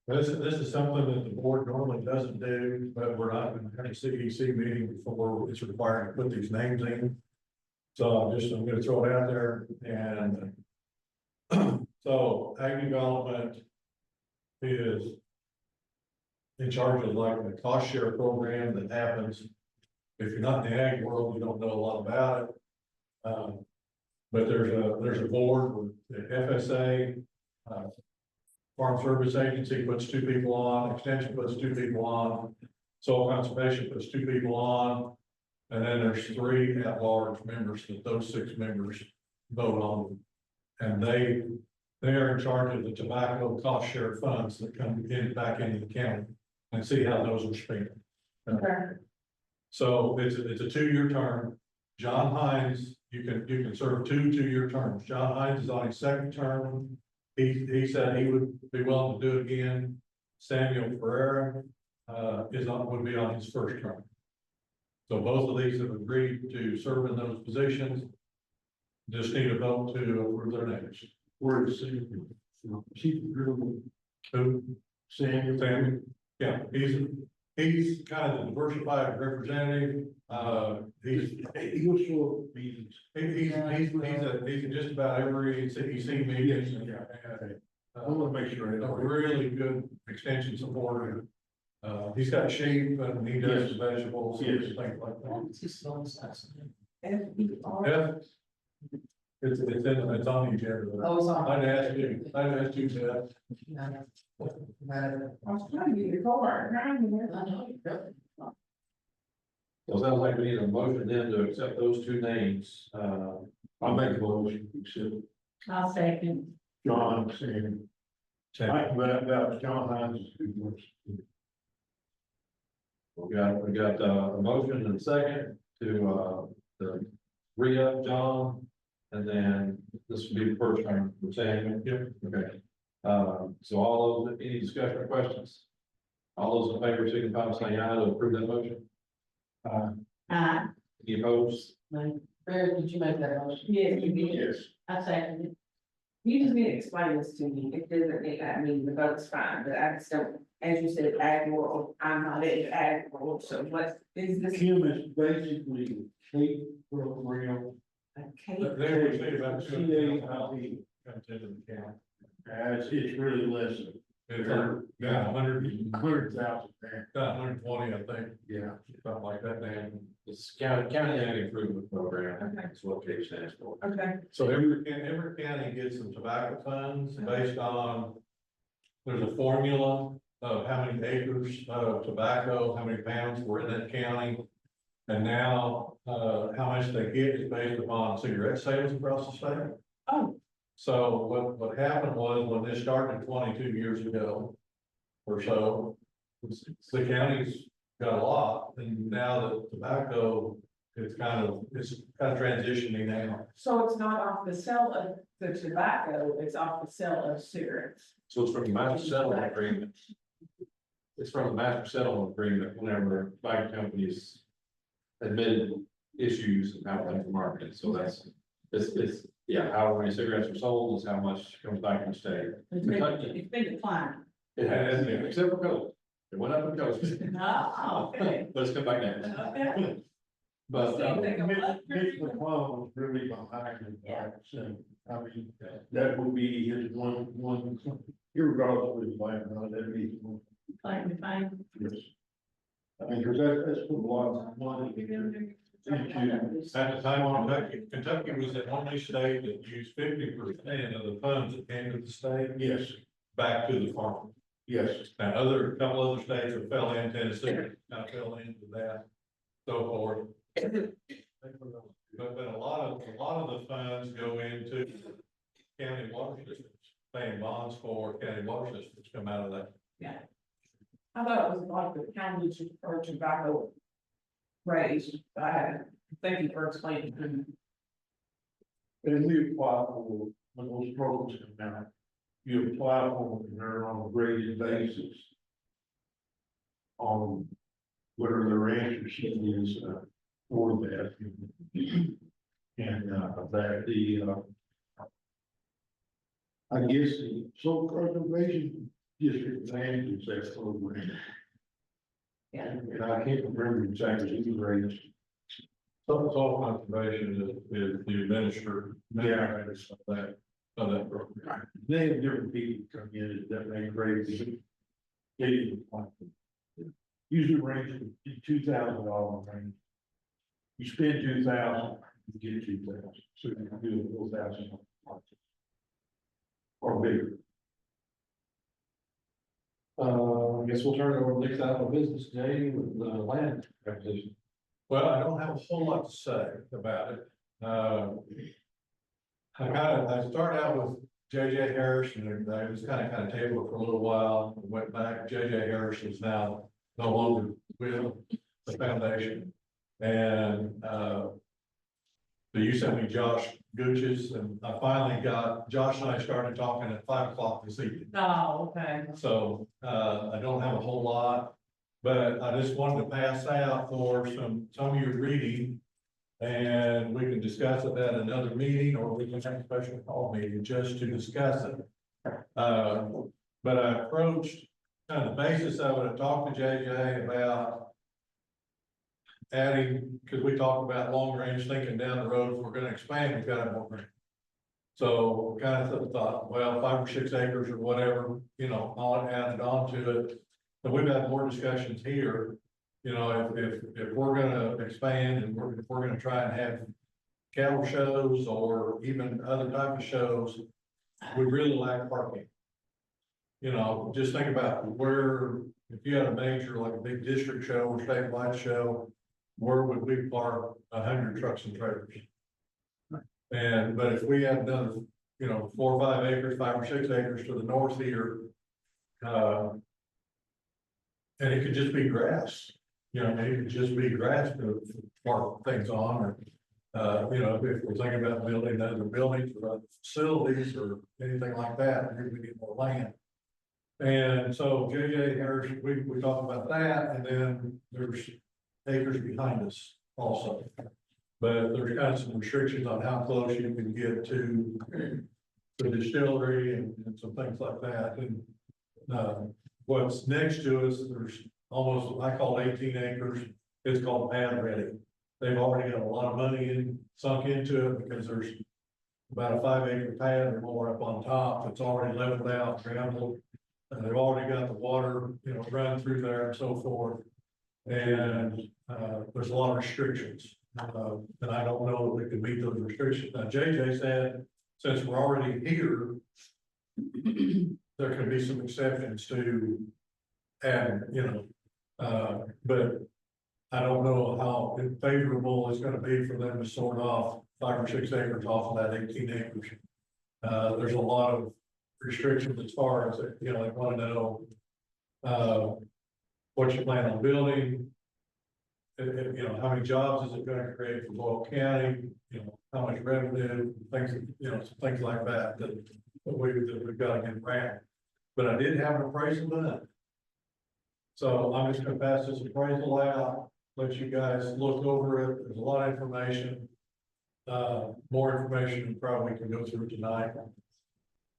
This is something that the board normally doesn't do, but we're not going to have a CEC meeting before it's required to put these names in. So I'm gonna throw it out there and so ag development is in charge of like the cost share program that happens. If you're not in the ag world, you don't know a lot about it. But there's a board with the FSA, Farm Service Agency puts 2 people on, Extension puts 2 people on, Soil Conservation puts 2 people on. And then there's 3 at-large members that those 6 members vote on. And they are in charge of the tobacco cost share funds that come back into the county and see how those are spent. Okay. So it's a 2-year term. John Hines, you can serve 2 2-year terms. John Hines is on his 2nd term. He said he would be willing to do it again. Samuel Ferreira would be on his 1st term. So both of these have agreed to serve in those positions. Just need a vote to approve their names. Where is Chief Who? Samuel. Yeah, he's kind of the diversified representative. He was for meetings. He's in just about every CEC meeting. I want to make sure. A really good extension supporter. He's got sheep and he does vegetables and things like that. Yeah. It's on the agenda. Oh, it's on. I'd ask you that. I was trying to get your car. So it sounds like we need a motion then to accept those 2 names. I'll make a motion, accept I'll second. John, Sam. That was John Hines. We got a motion and a second to re-up John And then this will be the first time we're saying, Yep. okay. So all those, any discussion or questions? All those in favor, signify by saying aye to approve that motion. Any opposed? Barry, did you make that motion? Yes, you did. Yes. I second it. You just need to explain this to me. It doesn't mean, I mean, the vote's fine, but I just don't, as you said, ag world, I'm not in ag world, so what is this? Kim is basically a state program. Okay. They were saying about CAIP comes into the county. It's really less. It's got 100,000 there. Got 120, I think. Yeah, something like that, man. It's county ag improvement program. Okay. That's what K stands for. Okay. So every county gets some tobacco funds based on, there's a formula of how many acres of tobacco, how many pounds were in that county. And now, how much they get is based upon cigarette sales across the state. Oh. So what happened was when this started 22 years ago or so, the counties got a lot, and now the tobacco, it's kind of transitioning now. So it's not off the sale of the tobacco, it's off the sale of cigarettes. So it's from the master settlement agreement. It's from the master settlement agreement whenever tobacco companies admitted issues and how things are marketed. So it's, yeah, however many cigarettes are sold is how much comes back in the state. It's been declining. It has, except for COVID. It went up in COVID. Oh, okay. But it's come back down. Okay. But, Mitch McClellan was really behind it, so, I mean, that would be his one, irregardless of his life, that'd be. Fine, fine. Yes. I mean, cause that's put a lot of money into. At the time, Kentucky was the only state that used 50% of the funds that came to the state. Yes. Back to the farm. Yes. Now, a couple other states have fell in, Tennessee kind of fell into that, so forth. But a lot of the funds go into county water systems, paying bonds for county water systems come out of that. Yeah. I thought it was like the county or tobacco raised. Thank you for explaining. And we apply for, when those programs come out, you apply for them, and they're on a graded basis. On whatever the ranch is, for that. And, that I guess the soil conservation district manages that program. Yeah. And I can't remember exactly who raised. Soil conservation is the administrator of that program. They have different people come in that make crazy. Usually range from $2,000 range. You spend 2,000, you get 2,000, so you can do a 4,000. Or bigger. I guess we'll turn it over to the next item of business today with the land acquisition. Well, I don't have a whole lot to say about it. I started out with JJ Harris, and I was kind of tabled for a little while, went back. JJ Harris is now no longer with the foundation. And, so you sent me Josh Gooch's, and I finally Josh and I started talking at 5 o'clock this evening. Oh, okay. So, I don't have a whole lot, but I just wanted to pass out for some of your reading. And we can discuss it at another meeting, or we can have a special call meeting just to discuss it. But I approached kind of the basis of it. I talked to JJ about adding, because we talked about long range thinking down the road, if we're gonna expand, we've got to have more room. So kind of thought, well, 5 or 6 acres or whatever, all added on to it. But we've had more discussions here, if we're gonna expand and if we're gonna try and have cattle shows or even other type of shows, we really lack parking. Just think about where, if you had a major, like a big district show or statewide show, where would we park 100 trucks and trailers? But if we had another, 4 or 5 acres, 5 or 6 acres to the north here, and it could just be grass, it could just be grass to park things on, You know, if we're thinking about building other buildings or other facilities or anything like that, we need more land. And so JJ Harris, we talked about that, and then there's acres behind us also. But there's kind of some restrictions on how close you can get to the distillery and some things like that. And what's next to us, there's almost, I call it 18 acres. It's called pad ready. They've already got a lot of money sunk into it because there's about a 5 acre pad or more up on top. It's already leveled out, gravelled. And they've already got the water, you know, run through there and so forth. And there's a lot of restrictions. And I don't know if we can meet those restrictions. Now, JJ said, since we're already here, there can be some exceptions to, and, you know, but I don't know how favorable it's gonna be for them to sort off 5 or 6 acres off of that 18 acres. There's a lot of restrictions as far as, you know, they wanna know, what you plan on building. You know, how many jobs is it gonna create for Boyle County, you know, how much revenue, things, you know, things like that, that we've gotta get around. But I did have an appraisal done. So I'm just gonna pass this appraisal out, let you guys look over it, there's a lot of information. More information than probably can go through tonight.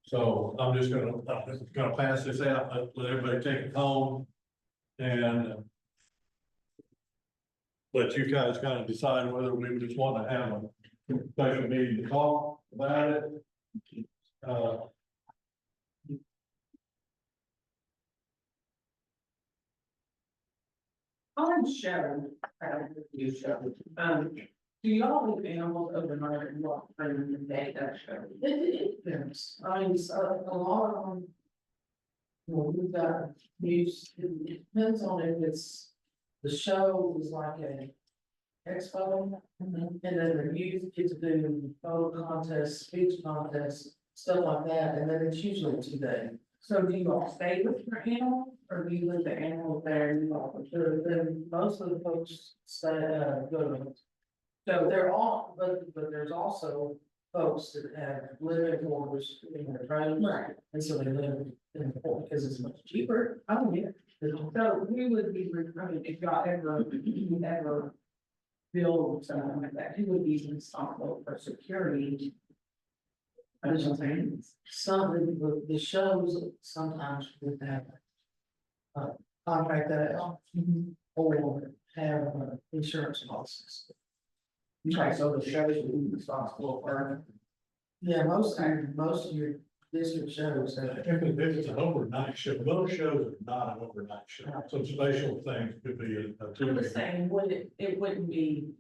So I'm just gonna pass this out, let everybody take it home. And let you guys kind of decide whether we just want to have a special meeting to talk about it. On show, you show, do y'all leave animals overnight and walk around the day that show? It depends. I mean, so a lot of them. Well, we've got use, it depends on if it's, the show is like a expo. And then the youth get to do photo contests, speech contests, stuff like that, and then it's usually 2 days. So do you all stay with your animal, or do you leave the animal there and you all? Then most of the folks stay, go to. So they're all, but there's also folks that have living quarters in their trailers. Right. And so they live in the port because it's much cheaper. Oh, yeah. So who would be, I mean, if y'all ever build something like that, who would be responsible for security? I was just saying. Some of the shows sometimes would have. Contract that out. Or have insurance policies. Okay, so the shows would be responsible for. Yeah, most of your district shows have. If it's an overnight show, most shows are not an overnight show. Some special things could be a I'm 2 just saying, would it wouldn't be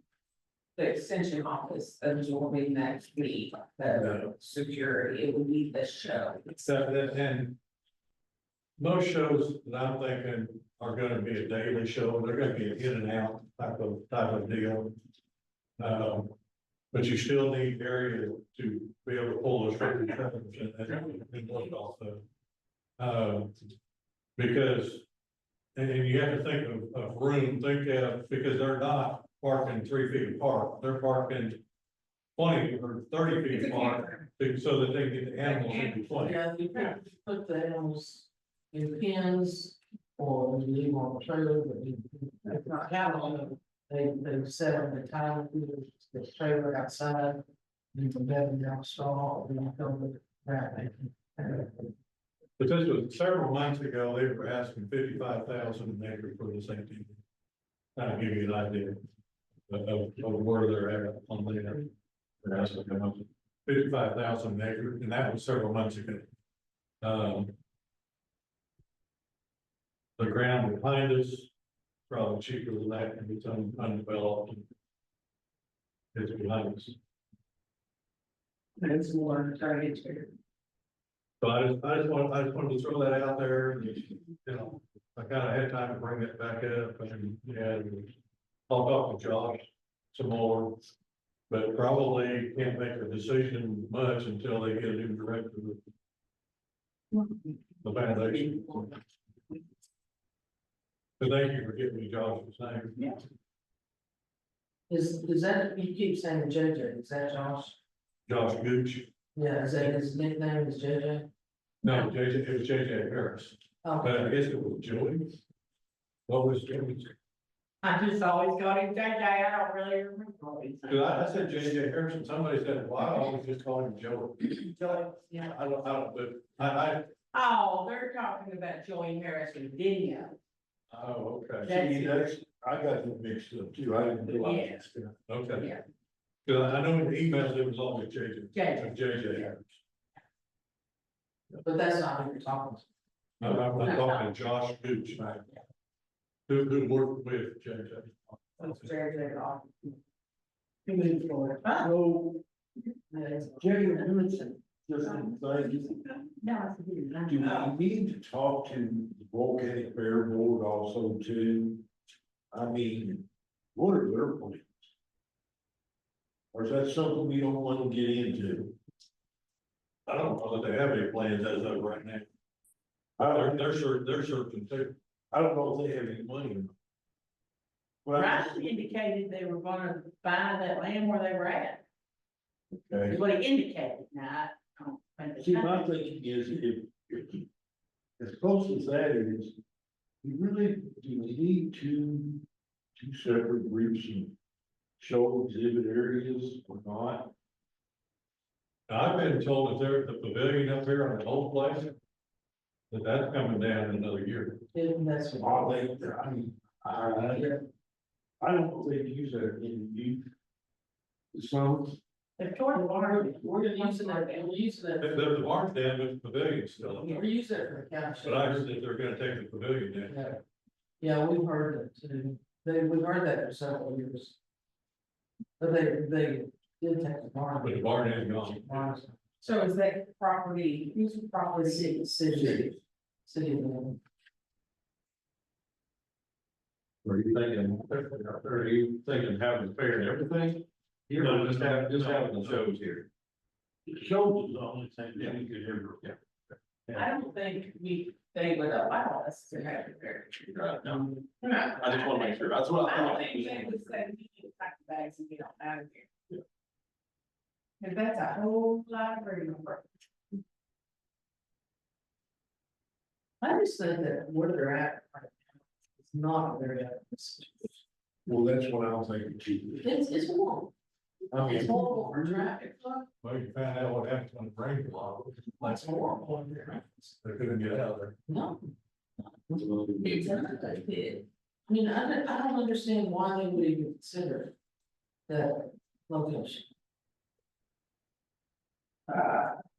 the extension office absorbing that fee, the security, it would be the show. And most shows that I'm thinking are gonna be a daily show, they're gonna be an in and out type of deal. But you still need area to be able to pull those tractor trailers and look also. Because, and you have to think of room, because they're not parking 3 feet apart, they're parking 20 or 30 feet apart, so that they can get the animals in between. Yeah, you can put the animals in pens or you leave them on the trailer, but you, if not count on them, they set up the time, the trailer outside. You can bed them down straw, and then come with that. But this was several months ago, they were asking 55,000 an acre for the same thing. Kind of give you an idea of where they're at on there. They're asking how much, 55,000 an acre, and that was several months ago. The ground behind us, probably cheaper than that, and it's undeveloped. It's behind us. It's more targeted. So I just wanted to throw that out there, and, you know, I kind of had time to bring it back up, and, yeah, I'll talk with Josh some more. But probably can't make a decision much until they get a new director. The foundation. So thank you for giving me Josh's name. Yeah. Is that, you keep saying JJ, is that Josh? Josh Gooch, Yeah, is that his nickname is JJ? no, JJ, it was JJ Harris, but Okay. I guess it was Joey. What was Joey's? I just always got him JJ, I don't really remember what he said. I said JJ Harrison, somebody said, well, I always just call him Joey. Joey, yeah. I don't, but I, Oh, they're talking about Joey Harrison video. oh, okay. That's See, it. that's, I got them mixed up too, I didn't realize. Okay. Yeah. Cause I know in the emails, it was always JJ. JJ Harris. But that's not who you're talking to. I'm talking Josh Gooch, man. Who worked with JJ. That's JJ off. He moved forward. Oh. Jerry Richardson. No, it's a Do we need to talk to the volcanic fair board also too? I mean, what are their plans? Or is that something we don't want to get into? I don't know that they have any plans as of right now. They're certain too. I don't know if they have any money. Well, Rice indicated they were gonna buy that land where they were at, okay. is what he indicated, now. See, my thinking is if as close as that is, we really, do we need two separate groups and show exhibit areas or not? I've been told that there's the pavilion up there on the old place. That's coming down in another year. That's. Are they, I mean, I don't know if they use that in youth. Some, They're toward the barn. We're using that, we're using that, The barn's down, but the pavilion's still up. we're using it for the county. But I heard that they're gonna take the pavilion down. Yeah, yeah, we've heard that too. We've heard that for several years. But they did take the barn. But the barn is gone. Barns. So is that property, whose The property? city. Are you thinking, having the fair and everything? Here, no, just having the shows here. the shows is the only thing that we could ever. I don't think they would allow us to have it there. No, No. I just wanna make sure, that's what I I thought. don't think they would say we can pack the bags and get on out of here. Cause that's a whole lot of room. I just think that where they're at right now is not very ethical. Well, that's what I was thinking too. It's horrible. I It's mean, horrible for traffic. Well, you found out what happened when the rain blew. It's horrible. They couldn't get out there. No. Exactly. I mean, I don't understand why they would even consider that location.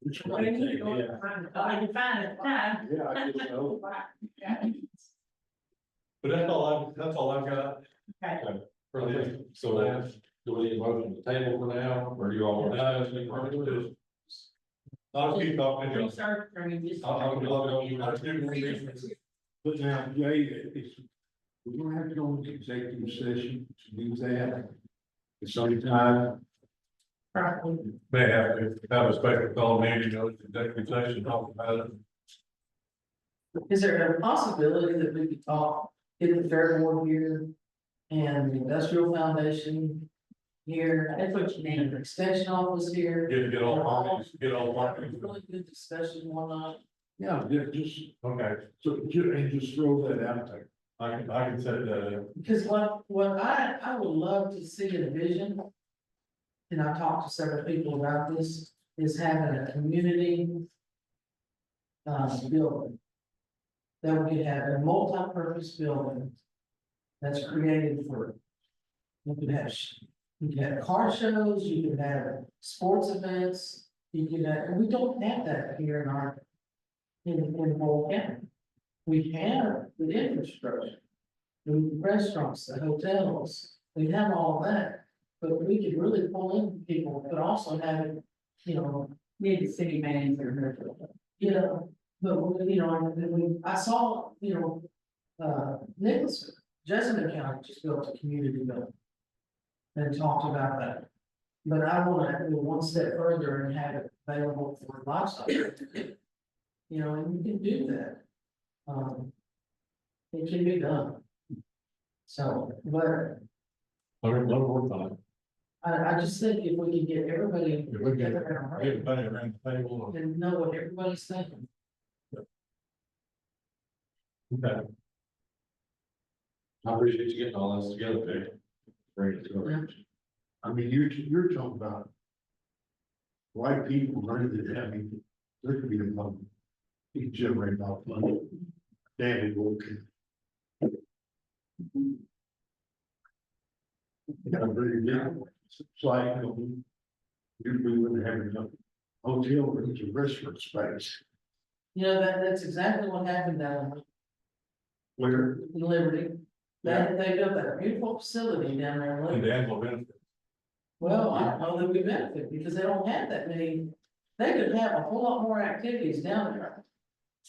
which Well, one you thing, need to go yeah. find it. I can find it time. Yeah, I guess so. But that's all I've got Okay. for this. So that's, do we need a motion to table for now, or do you all want to? I'll keep talking to you. Research, I mean, just. I'll do research. But now, Jay, it's, we're gonna have to go into executive session to do that. At some time, Probably. May have to have a special call meeting, executive session, talk about it. Is there a possibility that we could talk, get the fair board here and the industrial foundation here? That's what you And need. the extension office here? Get all parties, get all Have a parties. really good discussion one night. yeah, just, Okay, so, and just throw that out there. I can set that up. Because what I would love to see in a vision. And I talked to several people about this, is having a community. Building. That we could have a multi-purpose building. That's created for. You could have, you could have car shows, you could have sports events, you could have, and we don't have that here in our. In Boyle County. We have the infrastructure. The restaurants, the hotels, we have all of that, but we could really pull in people, but also have it, you know. Need the city manager. You know, but, you know, I saw, you know, Nicholas, Jessamine County just built a community building. And talked about that. But I wanna go one step further and have it available for livestock. You know, and we can do that. It can be done. So, but Let me work on it. I just think if we can get everybody If we can get together everybody around the table. and know what everybody's thinking. Okay. I appreciate you getting all this together, Dave. Bring it to us. I mean, you're talking about white people running the heavy, there could be a problem. You can generate about money. Damn it, okay. Yeah, really, yeah. It's like, we wouldn't have enough hotel rooms or restaurant space. You know, that's exactly what happened down Where, in Liberty. They built that beautiful facility down there in And Liberty. Dan will benefit. Well, I don't know that we benefit because they don't have that many, they could have a whole lot more activities down there.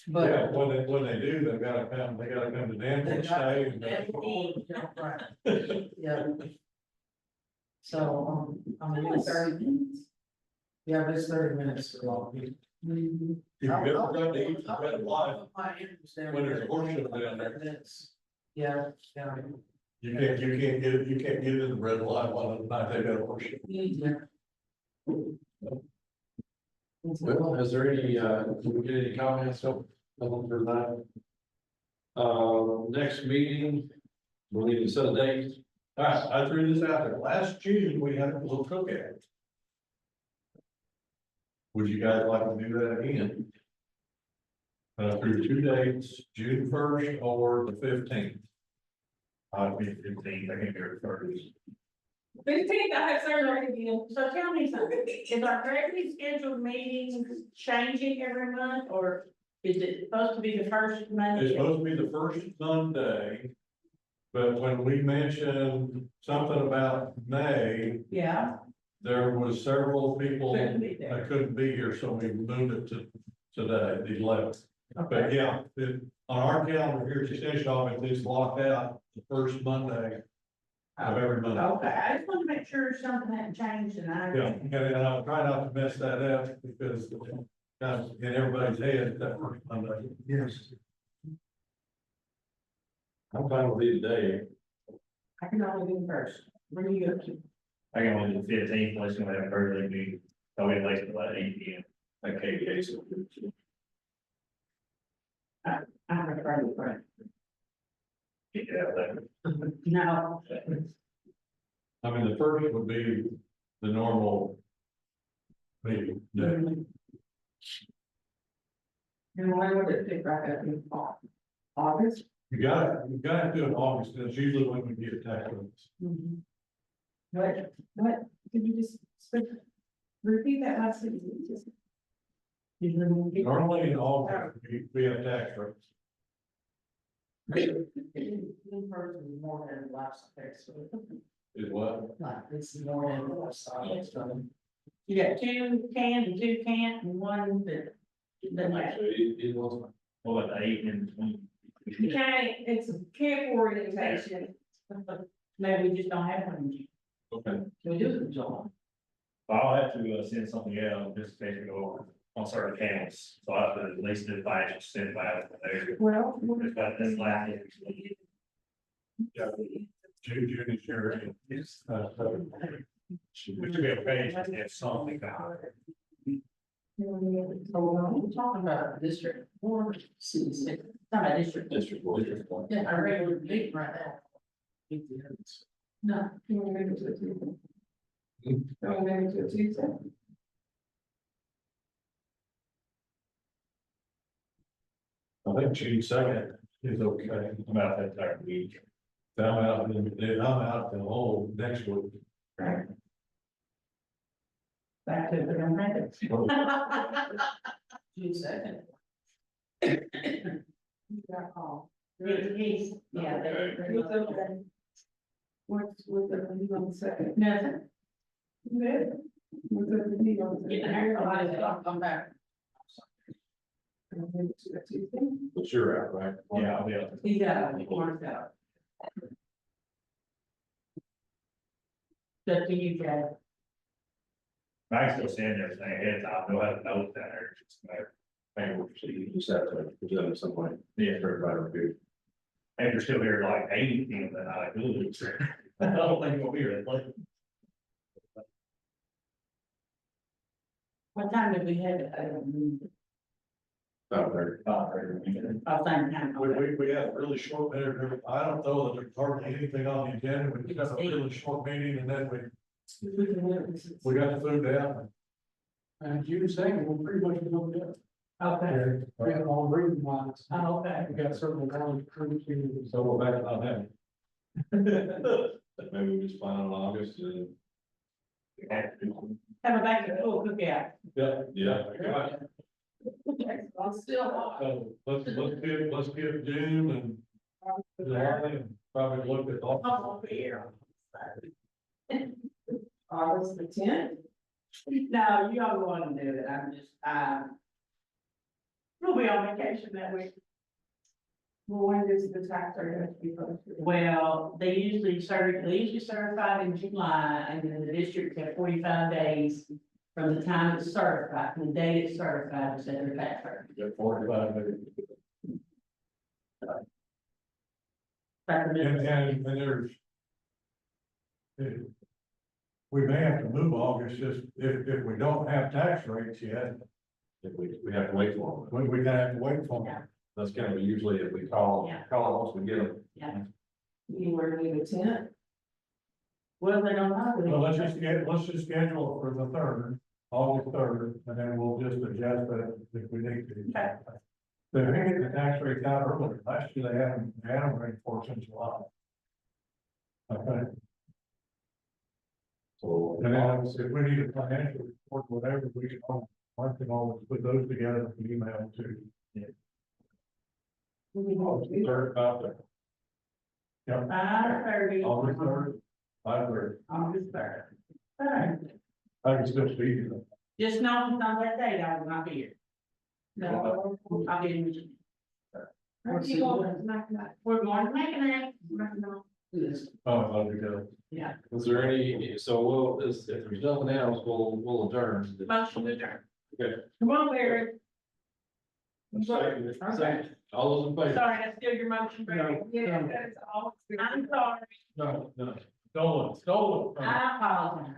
Yeah, But. when they do, they gotta come to Danville, stay. and- Yeah. So, I mean, it's 30 minutes. Yeah, but it's 30 minutes for long. If you ever go to eat the Red Light, My interest there. when there's a horse show down there, Yeah, yeah. you can't get in the Red Light one of the night they got a horse show. Yeah. Well, is there any, can we get any comments for that? Next meeting, we'll need to set a date. I threw this out there. Last June, we had a little cookout. Would you guys like to do that again? Through 2 dates, June 1st or the 15th. I'd be 15th, I can go first. 15th, I have surgery again. So tell me something, is our regularly scheduled meetings changing every month, or is it supposed to be the first Monday? It's supposed to be the first Monday. But when we mentioned something about May, Yeah. there was several people Couldn't be there. that couldn't be here, so we moved it to today, the 11th. But yeah, on our calendar here at the extension office, it's blocked out the first Monday of every month. Okay, I just want to make sure something hadn't changed and I. Yeah, and I'll try not to mess that up because kind of in everybody's head that first Monday. yes, I'm fine with either day. I can only do the first. Where do you go to? I can only do 15th, unless you have early meeting, so we late till like 8 p.m. Okay, so. I have a friend, friend. Get it out there. No. I mean, the first would be the normal meeting day. And when would it pick back up in August? You gotta do it in August, that's usually when we get tax rates. What, could you just repeat that last sentence? Just- Normally in August, we have tax rates. June first is more than last tax. Is what? Like, it's more than last tax. You got 2 cans and 2 can't and 1 that. doesn't matter. What about the 8 and 20? Okay, it's a camp orientation. Maybe we just don't have one. Okay. Can we do it in July? I'll have to send something out, just in case we go over on certain accounts, so I have to at least do financial send it out there. Well. Just got this last. Yeah. June is your. Which we have paid, have something. We're talking about district or cities, talking about district. District. Yeah, I regular meeting right now. No. Can we move it to a Tuesday? Can we move it to a Tuesday? I think June 2nd is okay. I'm out that entire week. I'm out the whole next week. Right. Back to the amendments. June 2nd. Got call. He's, yeah, what's the need on the second? Nothing. Good. What's the need on the second? I'm back. But you're out, right? Yeah, I'll be out. He's out, Mark's out. Up to you, Chad. I can still send everything ahead of time, know how to note that there, it's just a matter. So you just have to present it some way. Yeah. For everybody to review. And if you're still here like 8 p.m. then I do. I don't think we'll be here. What time did we have it? I don't remember. About there. Oh, same time. We had a really short meeting. I don't know that there's hardly anything on the agenda. We just had a really short meeting and then we got the food down. And June second, we're pretty much booked up. Okay, We have all room lines. oh, okay. We got several rounds. So we're back on that. Maybe we just plan on August and. Have a back to school cookout. Yeah. I'm still on. So let's give June and July and probably look at all. Oh, here. August the tenth. No, you all want to do it, I'm just, we'll be on vacation that week. Well, when does the tax rate have to be posted? Well, they usually certified in July, and then the district have 45 days from the time it's certified, from the date it's certified, to set their tax rate. Got 45 days. And there's. We may have to move August just if we don't have tax rates yet, If we have to wait for them. we gotta have to wait for them. That's kind of usually if we call once we get them. Yeah, You were to the tenth? well, they don't know. Well, let's just schedule it for the third, August third, and then we'll just adjust that if we need to. Okay. They may get the tax rates out earlier. Last year they had them ready for since July. Okay, So. and then if we need a financial report, whatever, we can, I can always put those together and email to. Third about there. Yep. 5:30. August third, 5:30. August 3rd. All right. I can still speak to them. Just know on that date, I will not be here. No, I'll be in Michigan. We're going to Mackinac. Oh, I love you, Bill. Yeah, Is there any, so if there's nothing else, we'll adjourn. motion adjourned. Okay. Come on, Barry. Second. All those in favor? Sorry, that's still your motion, Barry. Yeah, that's all. I'm sorry. No, stolen. I apologize.